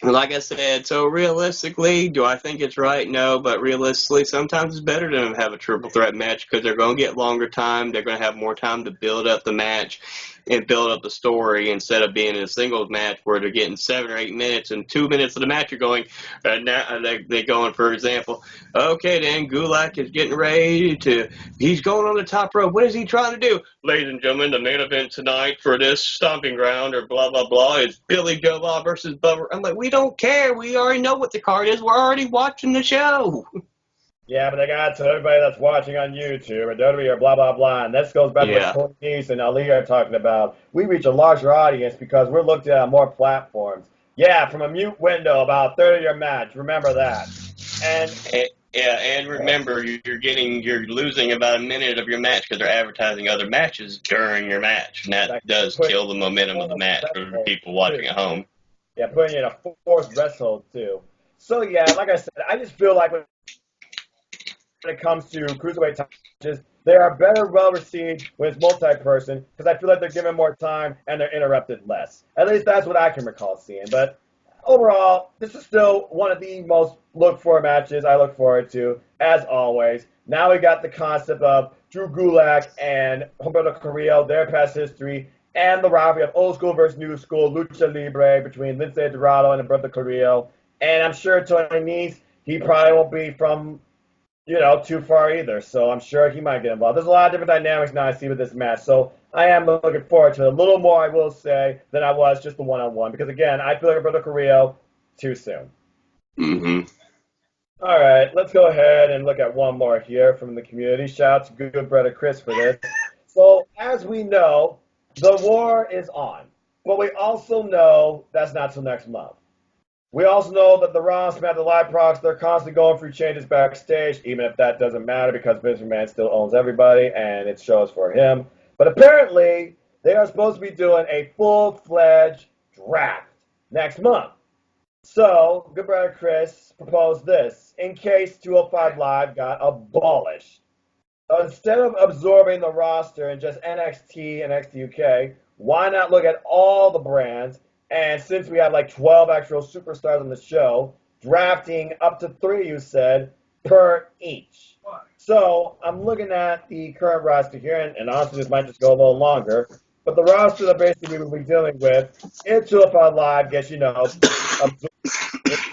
Like I said, so realistically, do I think it's right? No, but realistically, sometimes it's better to have a triple threat match because they're going to get longer time. They're going to have more time to build up the match and build up the story instead of being in a singles match where they're getting 7 or 8 minutes and 2 minutes of the match are going. Now they're going, for example, okay, then Gulak is getting ready he's going on the top rope. What is he trying to do? Ladies and gentlemen, the main event tonight for this stomping ground or blah, blah, blah is Billy Joe Law versus Bubba. I'm like, we don't care. We already know what the card is. We're already watching the show. Yeah, but I got to tell everybody that's watching on YouTube or WWE or blah, blah, blah. And this goes back to what Tony Nese and Ali are talking about. We reach a larger audience because we're looked at on more platforms. Yeah, from a mute window, about a third of your match. Remember that. And remember, you're losing about a minute of your match because they're advertising other matches during your match. And that does kill the momentum of the match for the people watching at home. Yeah, putting you in a forced rest hold, too. So, yeah, like I said, I just feel like when it comes to Cruiserweight matches, they are better well-received when it's multi-person because I feel like they're given more time and they're interrupted less. At least that's what I can recall seeing. But overall, this is still one of the most looked-for matches I look forward to, as always. Now we got the concept of Drew Gulak and Humberto Carrillo, their past history, and the rivalry of old school versus new school, Lucha Libre, between Lince Dorado and Humberto Carrillo. And I'm sure Tony Nese, he probably won't be from too far either, so I'm sure he might get involved. There's a lot of different dynamics now I see with this match, so I am looking forward to it. A little more, I will say, than I was just the one-on-one, because, again, I feel like Brother Carrillo too soon. Mm-hmm. All right, let's go ahead and look at one more here from the community. Shout out to Good Brother Chris for this. So, as we know, the war is on, but we also know that's not till next month. We also know that the Raw, SmackDown, the Live products, they're constantly going through changes backstage, even if that doesn't matter because Vince McMahon still owns everybody and it shows for him. But apparently, they are supposed to be doing a full-fledged draft next month. So, Good Brother Chris proposed this in case 205 Live got abolished. Instead of absorbing the roster in just NXT and NXT UK, why not look at all the brands? And since we have like 12 actual superstars on the show, drafting up to 3, you said, per each. So I'm looking at the current roster here, and honestly, this might just go a little longer. But the roster that basically we will be dealing with is 205 Live gets, absorbed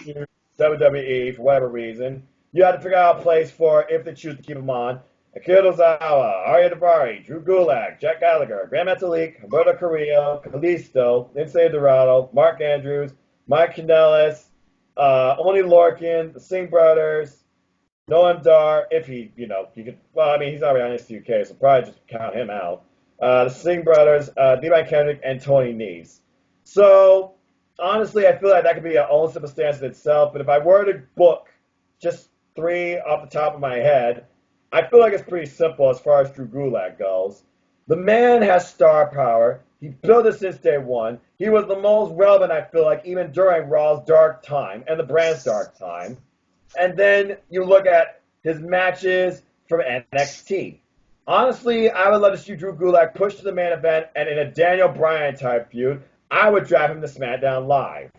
into WWE for whatever reason. You have to figure out a place for if they choose to keep him on. Akira Tozawa, Arya Daivari, Drew Gulak, Jack Gallagher, Grand Metalik, Humberto Carrillo, Kalisto, Lindsay Dorado, Mark Andrews, Mike Kanellis, Oni Lorcan, the Singh brothers, Noam Dar, if he could, well, I mean, he's already on SUK, so probably just count him out. The Singh brothers, Levi Kendrick, and Tony Nese. So, honestly, I feel like that could be an own circumstance in itself, but if I were to book just 3 off the top of my head, I feel like it's pretty simple as far as Drew Gulak goes. The man has star power. He built it since day one. He was the most relevant, I feel like, even during Raw's dark time and the brand's dark time. And then you look at his matches from NXT. Honestly, I would love to see Drew Gulak push to the main event, and in a Daniel Bryan type feud, I would draft him to SmackDown Live.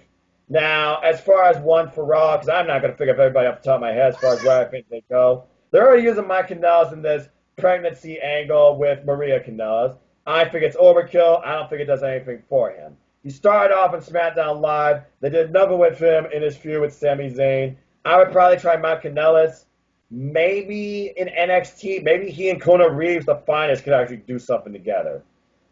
Now, as far as one for Raw, because I'm not going to figure up everybody off the top of my head as far as where I think they go. They're already using Mike Kanellis in this pregnancy angle with Maria Kanellis. I think it's overkill. I don't think it does anything for him. He started off on SmackDown Live. They did nothing with him in his feud with Sami Zayn. I would probably try Mike Kanellis. Maybe in NXT, maybe he and Kona Reeves, the finest, could actually do something together.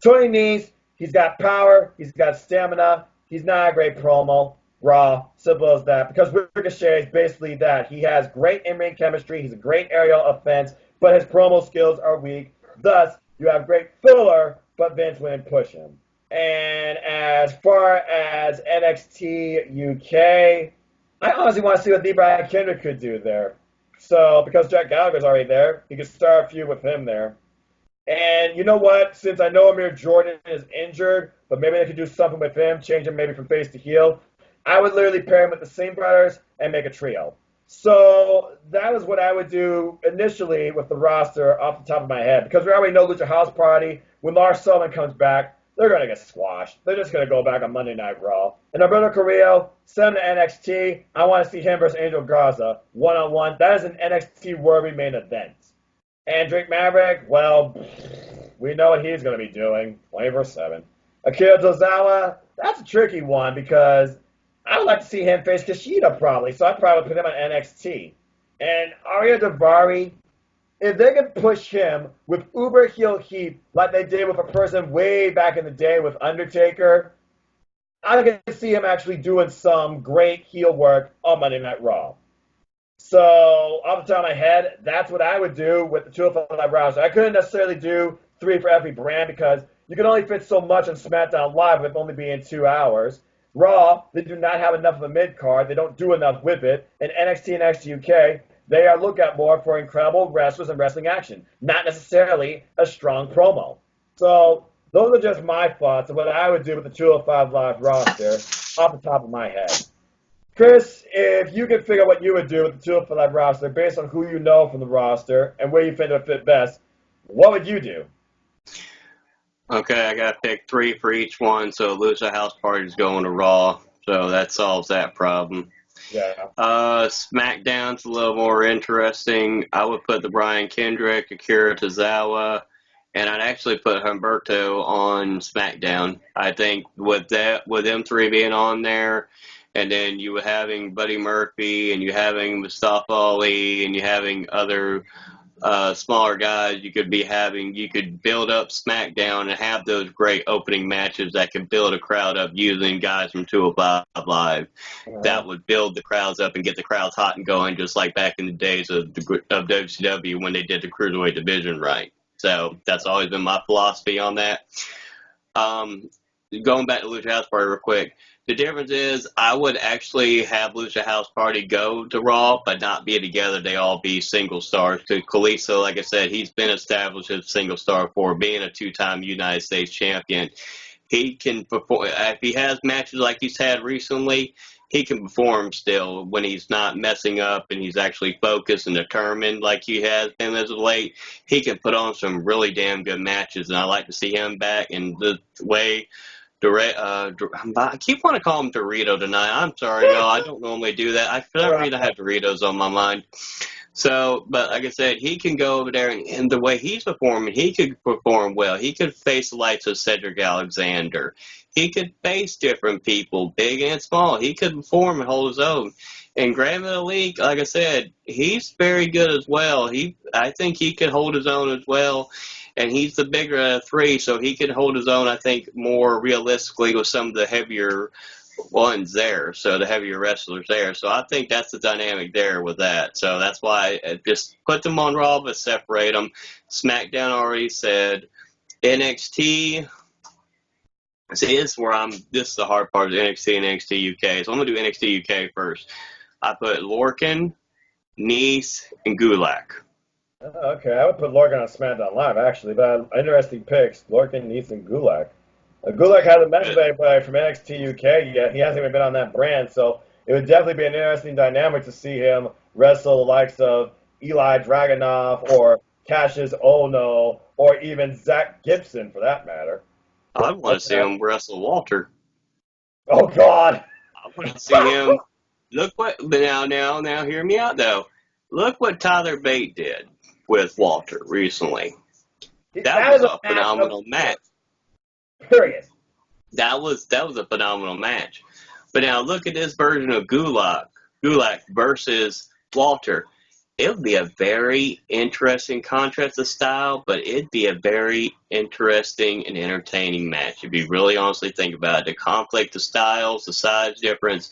Tony Nese, he's got power. He's got stamina. He's not a great promo. Raw, simple as that. Because Ricochet is basically that. He has great in-ring chemistry. He's a great aerial offense, but his promo skills are weak. Thus, you have great filler, but Vince wouldn't push him. And as far as NXT UK, I honestly want to see what Levi Kendrick could do there. So, because Jack Gallagher's already there, he could start a feud with him there. And you know what? Since I know Amir Jordan is injured, but maybe they could do something with him, change him maybe from face to heel, I would literally pair him with the Singh brothers and make a trio. So that is what I would do initially with the roster off the top of my head. Because we already know Lucha House Party, when Lars Sullivan comes back, they're going to get squashed. They're just going to go back on Monday Night Raw. And Alberto Carrillo, send him to NXT. I want to see him versus Angel Garza one-on-one. That is an NXT-worthy main event. And Drake Maverick, well, we know what he's going to be doing 24/7. Akira Tozawa, that's a tricky one because I would like to see him face Kushida probably, so I'd probably put him on NXT. And Arya Daivari, if they can push him with uber heel heat like they did with a person way back in the day with Undertaker, I can see him actually doing some great heel work on Monday Night Raw. So, off the top of my head, that's what I would do with the 205 Live roster. I couldn't necessarily do 3 for every brand because you can only fit so much on SmackDown Live with only being 2 hours. Raw, they do not have enough of a mid-card. They don't do enough with it. And NXT and NXT UK, they are looked at more for incredible wrestlers and wrestling action, not necessarily a strong promo. So those are just my thoughts of what I would do with the 205 Live roster off the top of my head. Chris, if you could figure out what you would do with the 205 Live roster based on who you know from the roster and where you think it would fit best, what would you do? Okay, I got to pick 3 for each one, so Lucha House Party's going to Raw, so that solves that problem. Yeah. SmackDown's a little more interesting. I would put the Brian Kendrick, Akira Tozawa, and I'd actually put Humberto on SmackDown. I think with them 3 being on there, and then you having Buddy Murphy, and you having Mustafa Ali, and you having other smaller guys, you could build up SmackDown and have those great opening matches that can build a crowd up using guys from 205 Live. That would build the crowds up and get the crowds hot and going, just like back in the days of WCW when they did the Cruiserweight division right. So that's always been my philosophy on that. Going back to Lucha House Party real quick, the difference is I would actually have Lucha House Party go to Raw, but not be together. They all be single stars. Because Kalisto, like I said, he's been established as a single star for being a 2-time United States champion. He can perform. If he has matches like he's had recently, he can perform still when he's not messing up and he's actually focused and determined like he has been as of late. He can put on some really damn good matches, and I like to see him back in the way. I keep wanting to call him Dorito tonight. I'm sorry, y'all. I don't normally do that. For some reason, I have Doritos on my mind. So, but like I said, he can go over there, and the way he's performing, he could perform well. He could face the likes of Cedric Alexander. He could face different people, big and small. He could perform and hold his own. And Gravity League, like I said, he's very good as well. I think he could hold his own as well. And he's the bigger of the three, so he could hold his own, I think, more realistically with some of the heavier ones there, so the heavier wrestlers there. So I think that's the dynamic there with that. So that's why I just put them on Raw, but separate them. SmackDown already said. NXT, see, this is the hard part of NXT and NXT UK. So I'm going to do NXT UK first. I put Lorcan, Nice, and Gulak. Okay, I would put Lorcan on SmackDown Live, actually, but interesting picks. Lorcan, Nice, and Gulak. Gulak hasn't met anybody from NXT UK yet. He hasn't even been on that brand, so it would definitely be an interesting dynamic to see him wrestle the likes of Eli Dragunov or Cassius Ohno or even Zach Gibson, for that matter. I want to see him wrestle Walter. Oh, God. I want to see him. Look what, now, hear me out, though. Look what Tyler Bate did with Walter recently. That was a phenomenal match. Period. That was a phenomenal match. But now look at this version of Gulak versus Walter. It would be a very interesting contrast of style, but it'd be a very interesting and entertaining match. If you really honestly think about it, the conflict of styles, the size difference,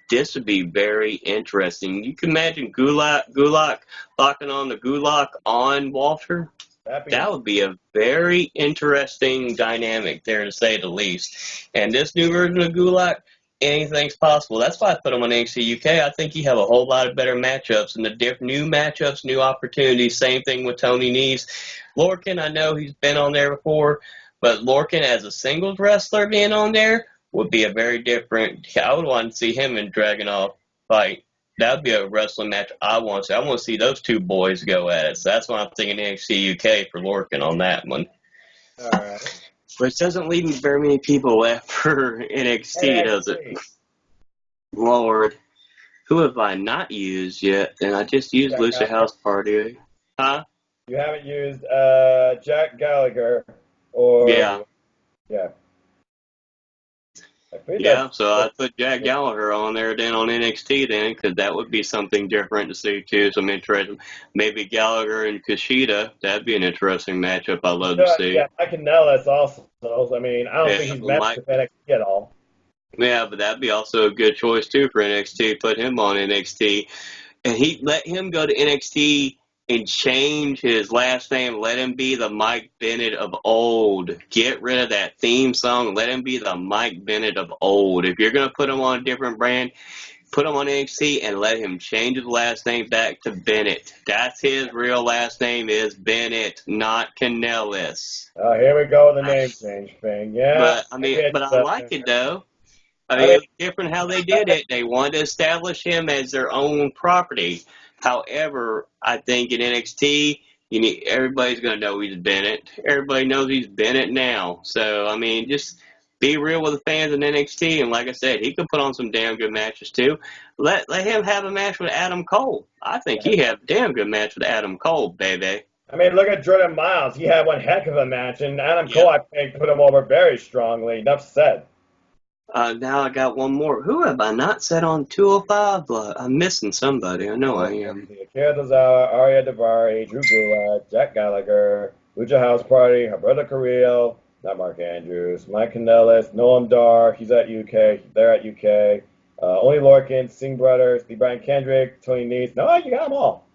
this would be very interesting. You can imagine Gulak locking on the Gulak on Walter. That would be a very interesting dynamic there, to say the least. And this new version of Gulak, anything's possible. That's why I put him on NXT UK. I think you have a whole lot of better matchups and the new matchups, new opportunities. Same thing with Tony Nese. Lorcan, I know he's been on there before, but Lorcan as a singles wrestler being on there would be a very different. I would want to see him and Dragunov fight. That would be a wrestling match I want to see. I want to see those two boys go at it. So that's why I'm thinking NXT UK for Lorcan on that one. All right. Which doesn't leave me very many people left for NXT, does it? Lord. Who have I not used yet? And I just used Lucy House Party. Huh? You haven't used Jack Gallagher or... Yeah. Yeah. Yeah, so I'd put Jack Gallagher on there then on NXT then, because that would be something different to see too. Some interesting, maybe Gallagher and Kushida. That'd be an interesting matchup. I'd love to see. Yeah, Mike Kanellis also. I mean, I don't think he's matched with NXT at all. Yeah, but that'd be also a good choice too for NXT. Put him on NXT, and let him go to NXT and change his last name. Let him be the Mike Bennett of old. Get rid of that theme song. Let him be the Mike Bennett of old. If you're going to put him on a different brand, put him on NXT and let him change his last name back to Bennett. That's his real last name is Bennett, not Kanellis. Oh, here we go with the name change thing. Yeah. But I like it though. I mean, it's different how they did it. They wanted to establish him as their own property. However, I think in NXT, everybody's going to know he's Bennett. Everybody knows he's Bennett now. So, I mean, just be real with the fans in NXT. And like I said, he could put on some damn good matches too. Let him have a match with Adam Cole. I think he had a damn good match with Adam Cole, baby. I mean, look at Jordan Miles. He had one heck of a match. And Adam Cole, I think, put him over very strongly. Enough said. Now I got one more. Who have I not said on 205? I'm missing somebody. I know I am. Akira Tozawa, Arya Daivari, Drew Gulak, Jack Gallagher, Lucha House Party, Roberto Carrillo, not Mark Andrews, Mike Kanellis, Noam Dar, he's at UK, they're at UK, Only Lorcan, Singh Brothers, the Brian Kendrick, Tony Nese. No, you got them all.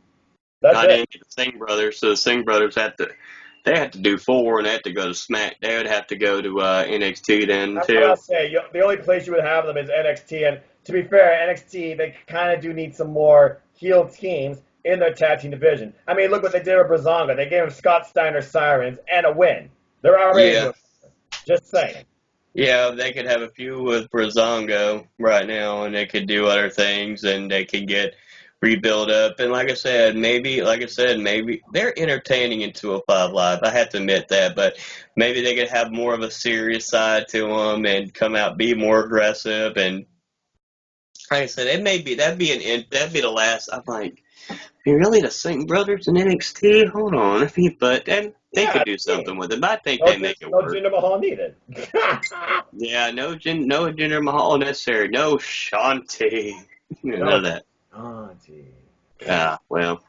I didn't get the Singh Brothers, so the Singh Brothers had to do 4 and they had to go to Smack. They would have to go to NXT then, too. That's what I'll say. The only place you would have them is NXT. And to be fair, NXT, they kind of do need some more heel teams in their tag team division. I mean, look what they did with Brazanga. They gave him Scott Steiner Sirens and a win. They're already just saying. Yeah, they could have a few with Brazongo right now, and they could do other things, and they could get rebuild up. And like I said, maybe they're entertaining in 205 Live. I have to admit that, but maybe they could have more of a serious side to them and come out, be more aggressive. And like I said, that'd be the last. I'm like, You really the Singh brothers in NXT? Hold on, but then they could do something with it. But I think they make it No work. Jinder Mahal needed. Yeah, no Jinder Mahal necessary. No Shanti. None of that. Auntie. Yeah, well.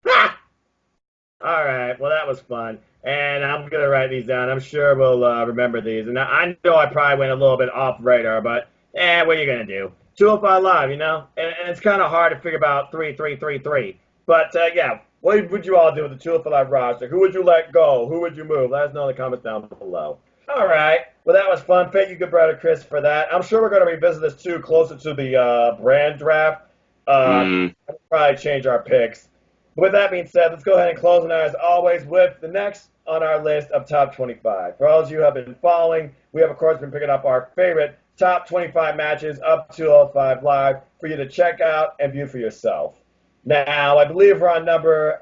All right. Well, that was fun. And I'm going to write these down. I'm sure we'll remember these. And I know I probably went a little bit off radar, but what are you going to do? 205 Live, you know? And it's kind of hard to figure out 3-3-3-3. But, yeah, what would you all do with the 205 Live roster? Who would you let go? Who would you move? Let us know in the comments down below. All right. Well, that was fun. Thank you, good brother Chris, for that. I'm sure we're going to revisit this, too, closer to the brand draft. We'll probably change our picks. With that being said, let's go ahead and close on as always with the next on our list of top 25. For all of you who have been following, we have, of course, been picking up our favorite top 25 matches up to 205 Live for you to check out and view for yourself. Now, I believe we're on number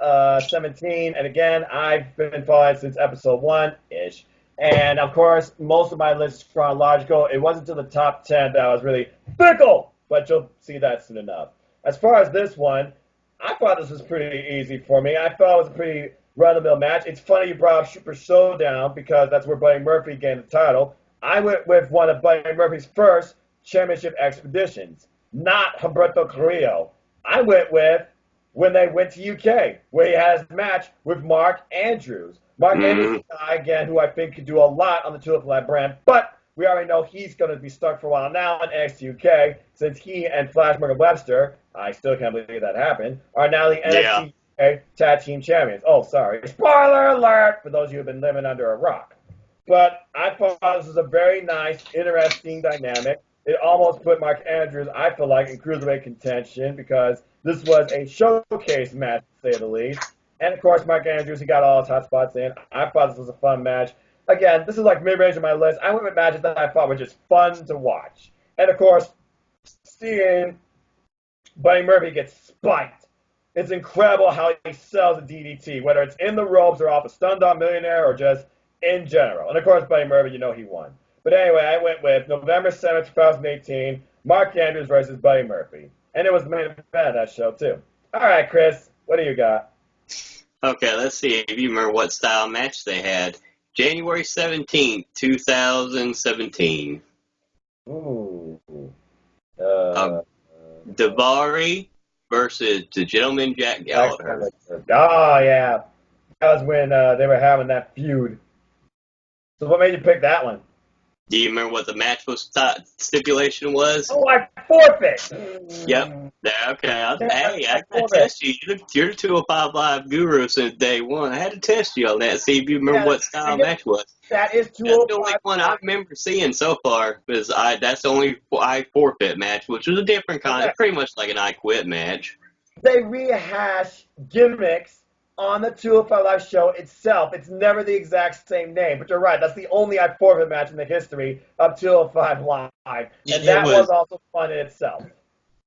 17, and again, I've been following since episode 1-ish. And, of course, most of my list is chronological. It wasn't until the top 10 that I was really fickle, but you'll see that soon enough. As far as this one, I thought this was pretty easy for me. I thought it was a pretty run-of-the-mill match. It's funny you brought up Super Showdown because that's where Buddy Murphy gained the title. I went with one of Buddy Murphy's first championship expeditions, not Humberto Carrillo. I went with when they went to UK, where he had his match with Mark Andrews. Mark Andrews is a guy, again, who I think could do a lot on the 205 brand, but we already know he's going to be stuck for a while now in NXT UK since he and Flash Morgan Webster, I still can't believe that happened, are now the NXT UK Tag Team Champions. Oh, sorry. Spoiler alert for those of you who have been living under a rock. But I thought this was a very nice, interesting dynamic. It almost put Mark Andrews, I feel like, in Cruiserweight contention because this was a showcase match, to say the least. And, of course, Mark Andrews, he got all his hot spots in. I thought this was a fun match. Again, this is like mid-range on my list. I went with matches that I thought were just fun to watch. And, of course, seeing Buddy Murphy get spiked. It's incredible how he sells a DDT, whether it's in the ropes or off a Stun-Dog Millionaire or just in general. And, of course, Buddy Murphy, you know he won. But anyway, I went with November 7th, 2018, Mark Andrews versus Buddy Murphy. And it was the main event of that show, too. All right, Chris, what do you got? Okay, let's see if you remember what style match they had. January 17th, 2017. Ooh. Daivari versus the Gentleman Jack Gallagher. Oh, yeah. That was when they were having that feud. So what made you pick that one? Do you remember what the match was stipulation was? Oh, I forfeit. Yep. Okay. I test you. You're the 205 Live guru since day one. I had to test you on that, see if you remember what style match was. That is 205. That's the only one I remember seeing so far. Because that's the only I forfeit match, which was a different kind, pretty much like an I quit match. They rehash gimmicks on the 205 Live show itself. It's never the exact same name, but you're right. That's the only I forfeit match in the history of 205 Live, and that was also fun in itself.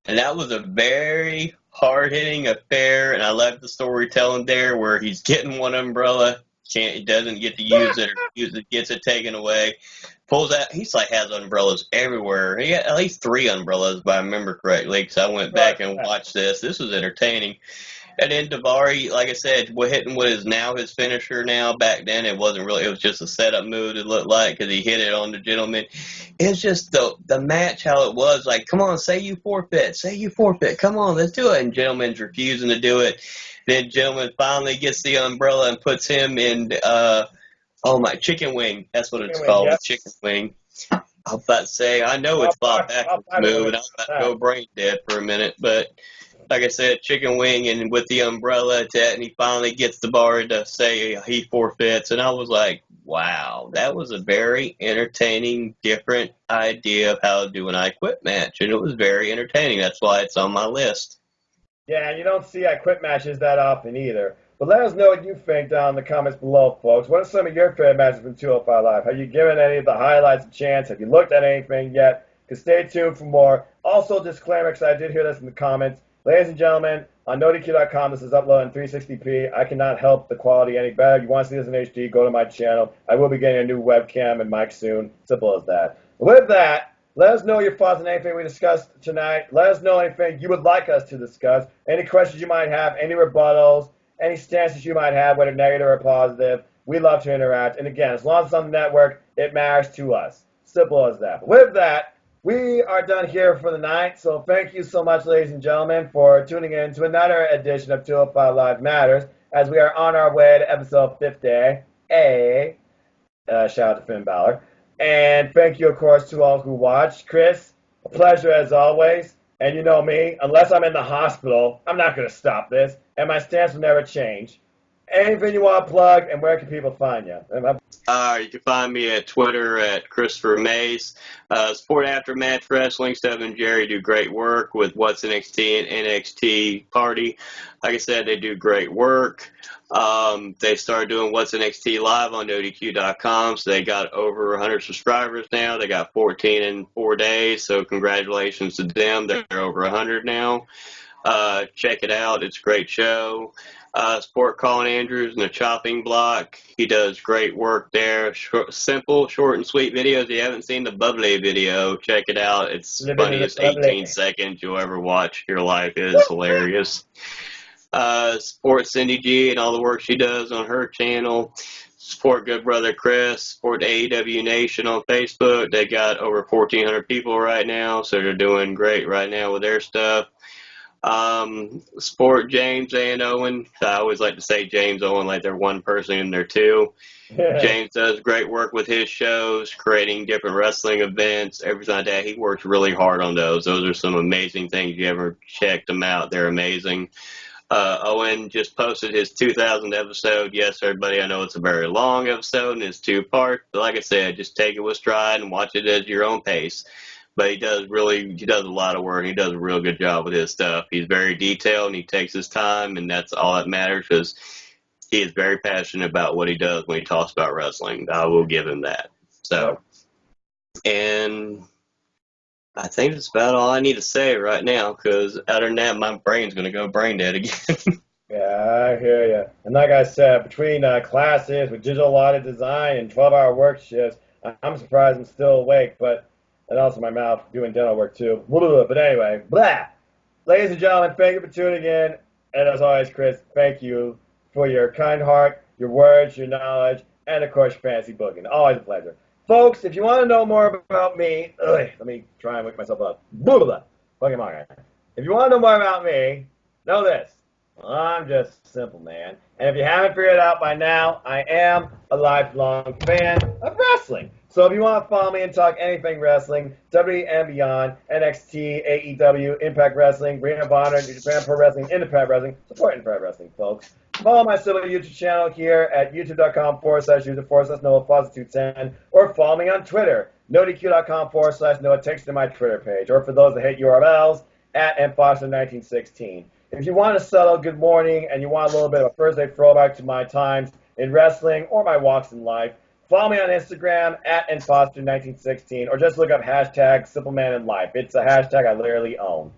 And that was a very hard-hitting affair, and I love the storytelling there where he's getting one umbrella, he doesn't get to use it, gets it taken away, pulls out, he's like has umbrellas everywhere. He had at least 3 umbrellas, if I remember correctly, because I went back and watched this. This was entertaining. And then Daivari, like I said, hitting what is now his finisher now. Back then, it wasn't really. It was just a setup move, it looked like, because he hit it on the Gentleman. It's just the match, how it was. Like, come on, say you forfeit. Say you forfeit. Come on, let's do it. And Gentleman's refusing to do it. Then Gentleman finally gets the umbrella and puts him in, chicken wing. That's what it's called, yes. Chicken wing. I was about to say, I know it's Bob backwards move, and I was about to go brain dead for a minute, but like I said, chicken wing and with the umbrella and he finally gets the bar to say he forfeits. And I was like, wow, that was a very entertaining, different idea of how to do an I Quit match. And it was very entertaining. That's why it's on my list. Yeah, and you don't see I Quit matches that often either. But let us know what you think down in the comments below, folks. What are some of your favorite matches from 205 Live? Have you given any of the highlights a chance? Have you looked at anything yet? Because stay tuned for more. Also, disclaimer, because I did hear this in the comments. Ladies and gentlemen, on NoDQ.com, this is uploaded in 360p. I cannot help the quality any better. If you want to see this in HD, go to my channel. I will be getting a new webcam and mic soon. Simple as that. With that, Let us know your thoughts on anything we discussed tonight. Let us know anything you would like us to discuss, any questions you might have, any rebuttals, any stances you might have, whether negative or positive. We love to interact. And again, as long as it's on the network, it matters to us. Simple as that. But with that, we are done here for the night. So thank you so much, ladies and gentlemen, for tuning in to another edition of 205 Live Matters as we are on our way to episode 50. Shout out to Finn Balor. And thank you, of course, to all who watched. Chris, a pleasure as always. And you know me, unless I'm in the hospital, I'm not going to stop this. And my stance will never change. Anything you want to plug, and where can people find you? You can find me at Twitter at Christopher Mace. Support Aftermatch Wrestling. Steph and Jerry do great work with What's NXT and NXT Party. Like I said, they do great work. They started doing What's NXT Live on NoDQ.com, so they got over 100 subscribers now. They got 14 in 4 days, so congratulations to them. They're over 100 now. Check it out. It's a great show. Support Colin Andrews in the chopping block. He does great work there. Simple, short, and sweet videos. If you haven't seen the Bubbly video, check it out. It's the funniest 18 seconds you'll ever watch. Your life is hilarious. Support Cindy G and all the work she does on her channel. Support Good Brother Chris. Support AEW Nation on Facebook. They got over 1,400 people right now, so they're doing great right now with their stuff. Support James and Owen. I always like to say James Owen like they're one person and they're two. James does great work with his shows, creating different wrestling events, everything like that. He works really hard on those. Those are some amazing things. You ever checked them out? They're amazing. Owen just posted his 2000th episode. Yes, everybody, I know it's a very long episode and it's 2 parts, but like I said, just take it with stride and watch it at your own pace. But he does a lot of work. He does a real good job with his stuff. He's very detailed and he takes his time, and that's all that matters because he is very passionate about what he does when he talks about wrestling. I will give him that. So, and I think that's about all I need to say right now because other than that, my brain's going to go brain dead again. Yeah, I hear you. And like I said, between classes with digital audit design and 12-hour work shifts, I'm surprised I'm still awake, and also my mouth doing dental work too. But anyway, blah. Ladies and gentlemen, thank you for tuning in. And as always, Chris, thank you for your kind heart, your words, your knowledge, and of course, fancy booking. Always a pleasure. Folks, if you want to know more about me, let me try and wake myself up. If you want to know more about me, know this. I'm just a simple man. And if you haven't figured it out by now, I am a lifelong fan of wrestling. So if you want to follow me and talk anything wrestling, WWE and beyond, NXT, AEW, Impact Wrestling, Ring of Honor, New Japan Pro Wrestling, Independent Wrestling, support Independent Wrestling, folks. Follow my civil YouTube channel here at youtube.com/user/Noah210, or follow me on Twitter, NoDQ.com/Noah takes to my Twitter page, or for those that hate URLs, at mfoster1916. If you want a subtle good morning and you want a little bit of a Thursday throwback to my times in wrestling or my walks in life, follow me on Instagram at mfoster1916, or just look up hashtag SimpleManInLife. It's a hashtag I literally own.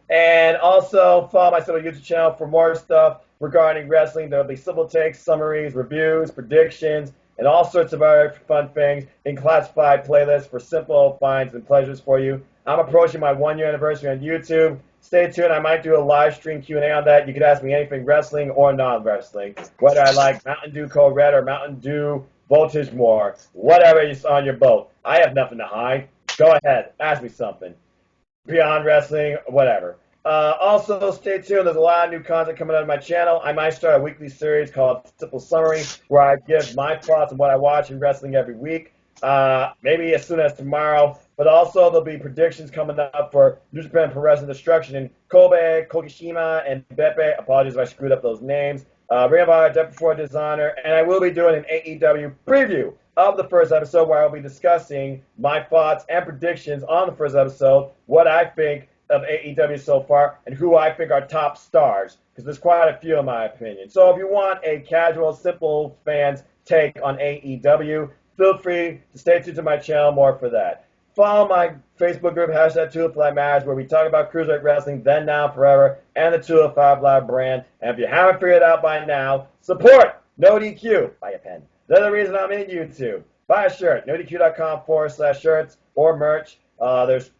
And also follow my civil YouTube channel for more stuff regarding wrestling. There will be civil takes, summaries, reviews, predictions, and all sorts of other fun things in classified playlists for simple finds and pleasures for you. I'm approaching my 1-year anniversary on YouTube. Stay tuned. I might do a live stream Q&A on that. You can ask me anything wrestling or non-wrestling, whether I like Mountain Dew Code Red or Mountain Dew Voltage More, whatever is on your boat. I have nothing to hide. Go ahead. Ask me something. Beyond wrestling, whatever. Also, stay tuned. There's a lot of new content coming out of my channel. I might start a weekly series called Simple Summary, where I give my thoughts on what I watch in wrestling every week. Maybe as soon as tomorrow. But also, there'll be predictions coming up for New Japan Pro Wrestling Destruction in Kobe, Kokishima, and Beppe. Apologies if I screwed up those names. Ring of Honor, Death Before Dishonor. And I will be doing an AEW preview of the first episode, where I'll be discussing my thoughts and predictions on the first episode, what I think of AEW so far, and who I think are top stars, because there's quite a few in my opinion. So if you want a casual, simple fans take on AEW, feel free to stay tuned to my channel more for that. Follow my Facebook group, hashtag 205 Matters, where we talk about Cruiserweight Wrestling, then, now, forever, and the 205 Live brand. And if you haven't figured it out by now, support No DQ. Buy a pen. They're the reason I'm in YouTube. Buy a shirt, NoDQ.com/shirts, or merch. There's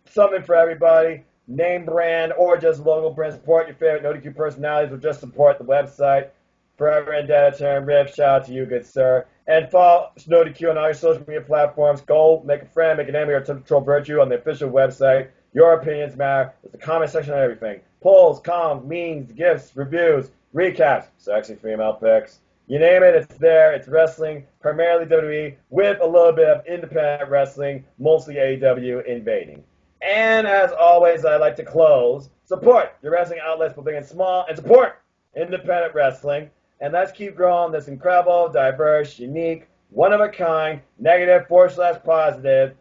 something for everybody. Name brand or just local brand. Support your favorite NoDQ personalities or just support the website. Forever indebted to Riff. Shout out to you, good sir. And follow NoDQ on all your social media platforms. Go make a friend, make an enemy, or attempt to troll virtue on the official website. Your opinions matter. There's a comment section on everything. Polls, comments, memes, gifts, reviews, recaps, sexy female pics. You name it, it's there. It's wrestling, primarily WWE, with a little bit of independent wrestling, mostly AEW invading. And as always, I like to close. Support your wrestling outlets, both big and small, and support independent wrestling. And let's keep growing this incredible, diverse, unique, one-of-a-kind, negative/positive,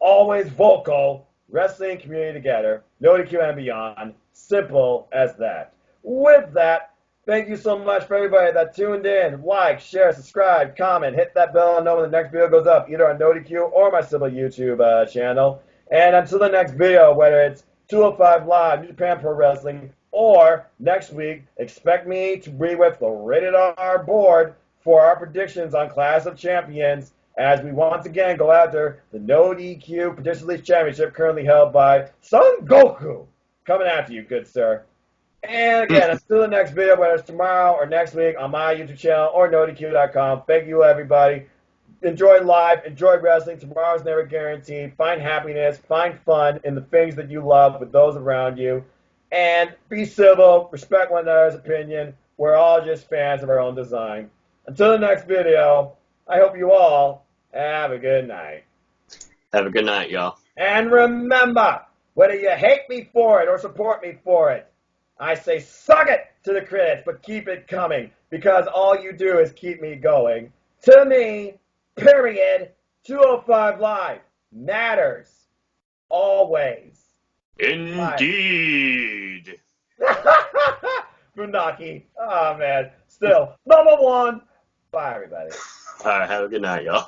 always vocal wrestling community together. NoDQ and beyond. Simple as that. With that, thank you so much for everybody that tuned in. Like, share, subscribe, comment, hit that bell and know when the next video goes up, either on NoDQ or my Sybil YouTube channel. And until the next video, whether it's 205 Live, New Japan Pro Wrestling, or next week, expect me to be with the Rated R board for our predictions on Clash of Champions as we once again go after the No DQ Predictions League Championship currently held by Son Goku. Coming after you, good sir. And again, until the next video, whether it's tomorrow or next week on my YouTube channel or NoDQ.com, thank you, everybody. Enjoy life, enjoy wrestling. Tomorrow's never guaranteed. Find happiness, find fun in the things that you love with those around you. And be civil, respect one another's opinion. We're all just fans of our own design. Until the next video, I hope you all have a good night. Have a good night, y'all. And remember, whether you hate me for it or support me for it, I say suck it to the critics, but keep it coming, because all you do is keep me going. To me, period, 205 Live matters. Always. Indeed. Funaki. Oh, man. Still, number one. Bye, everybody. All right, have a good night, y'all.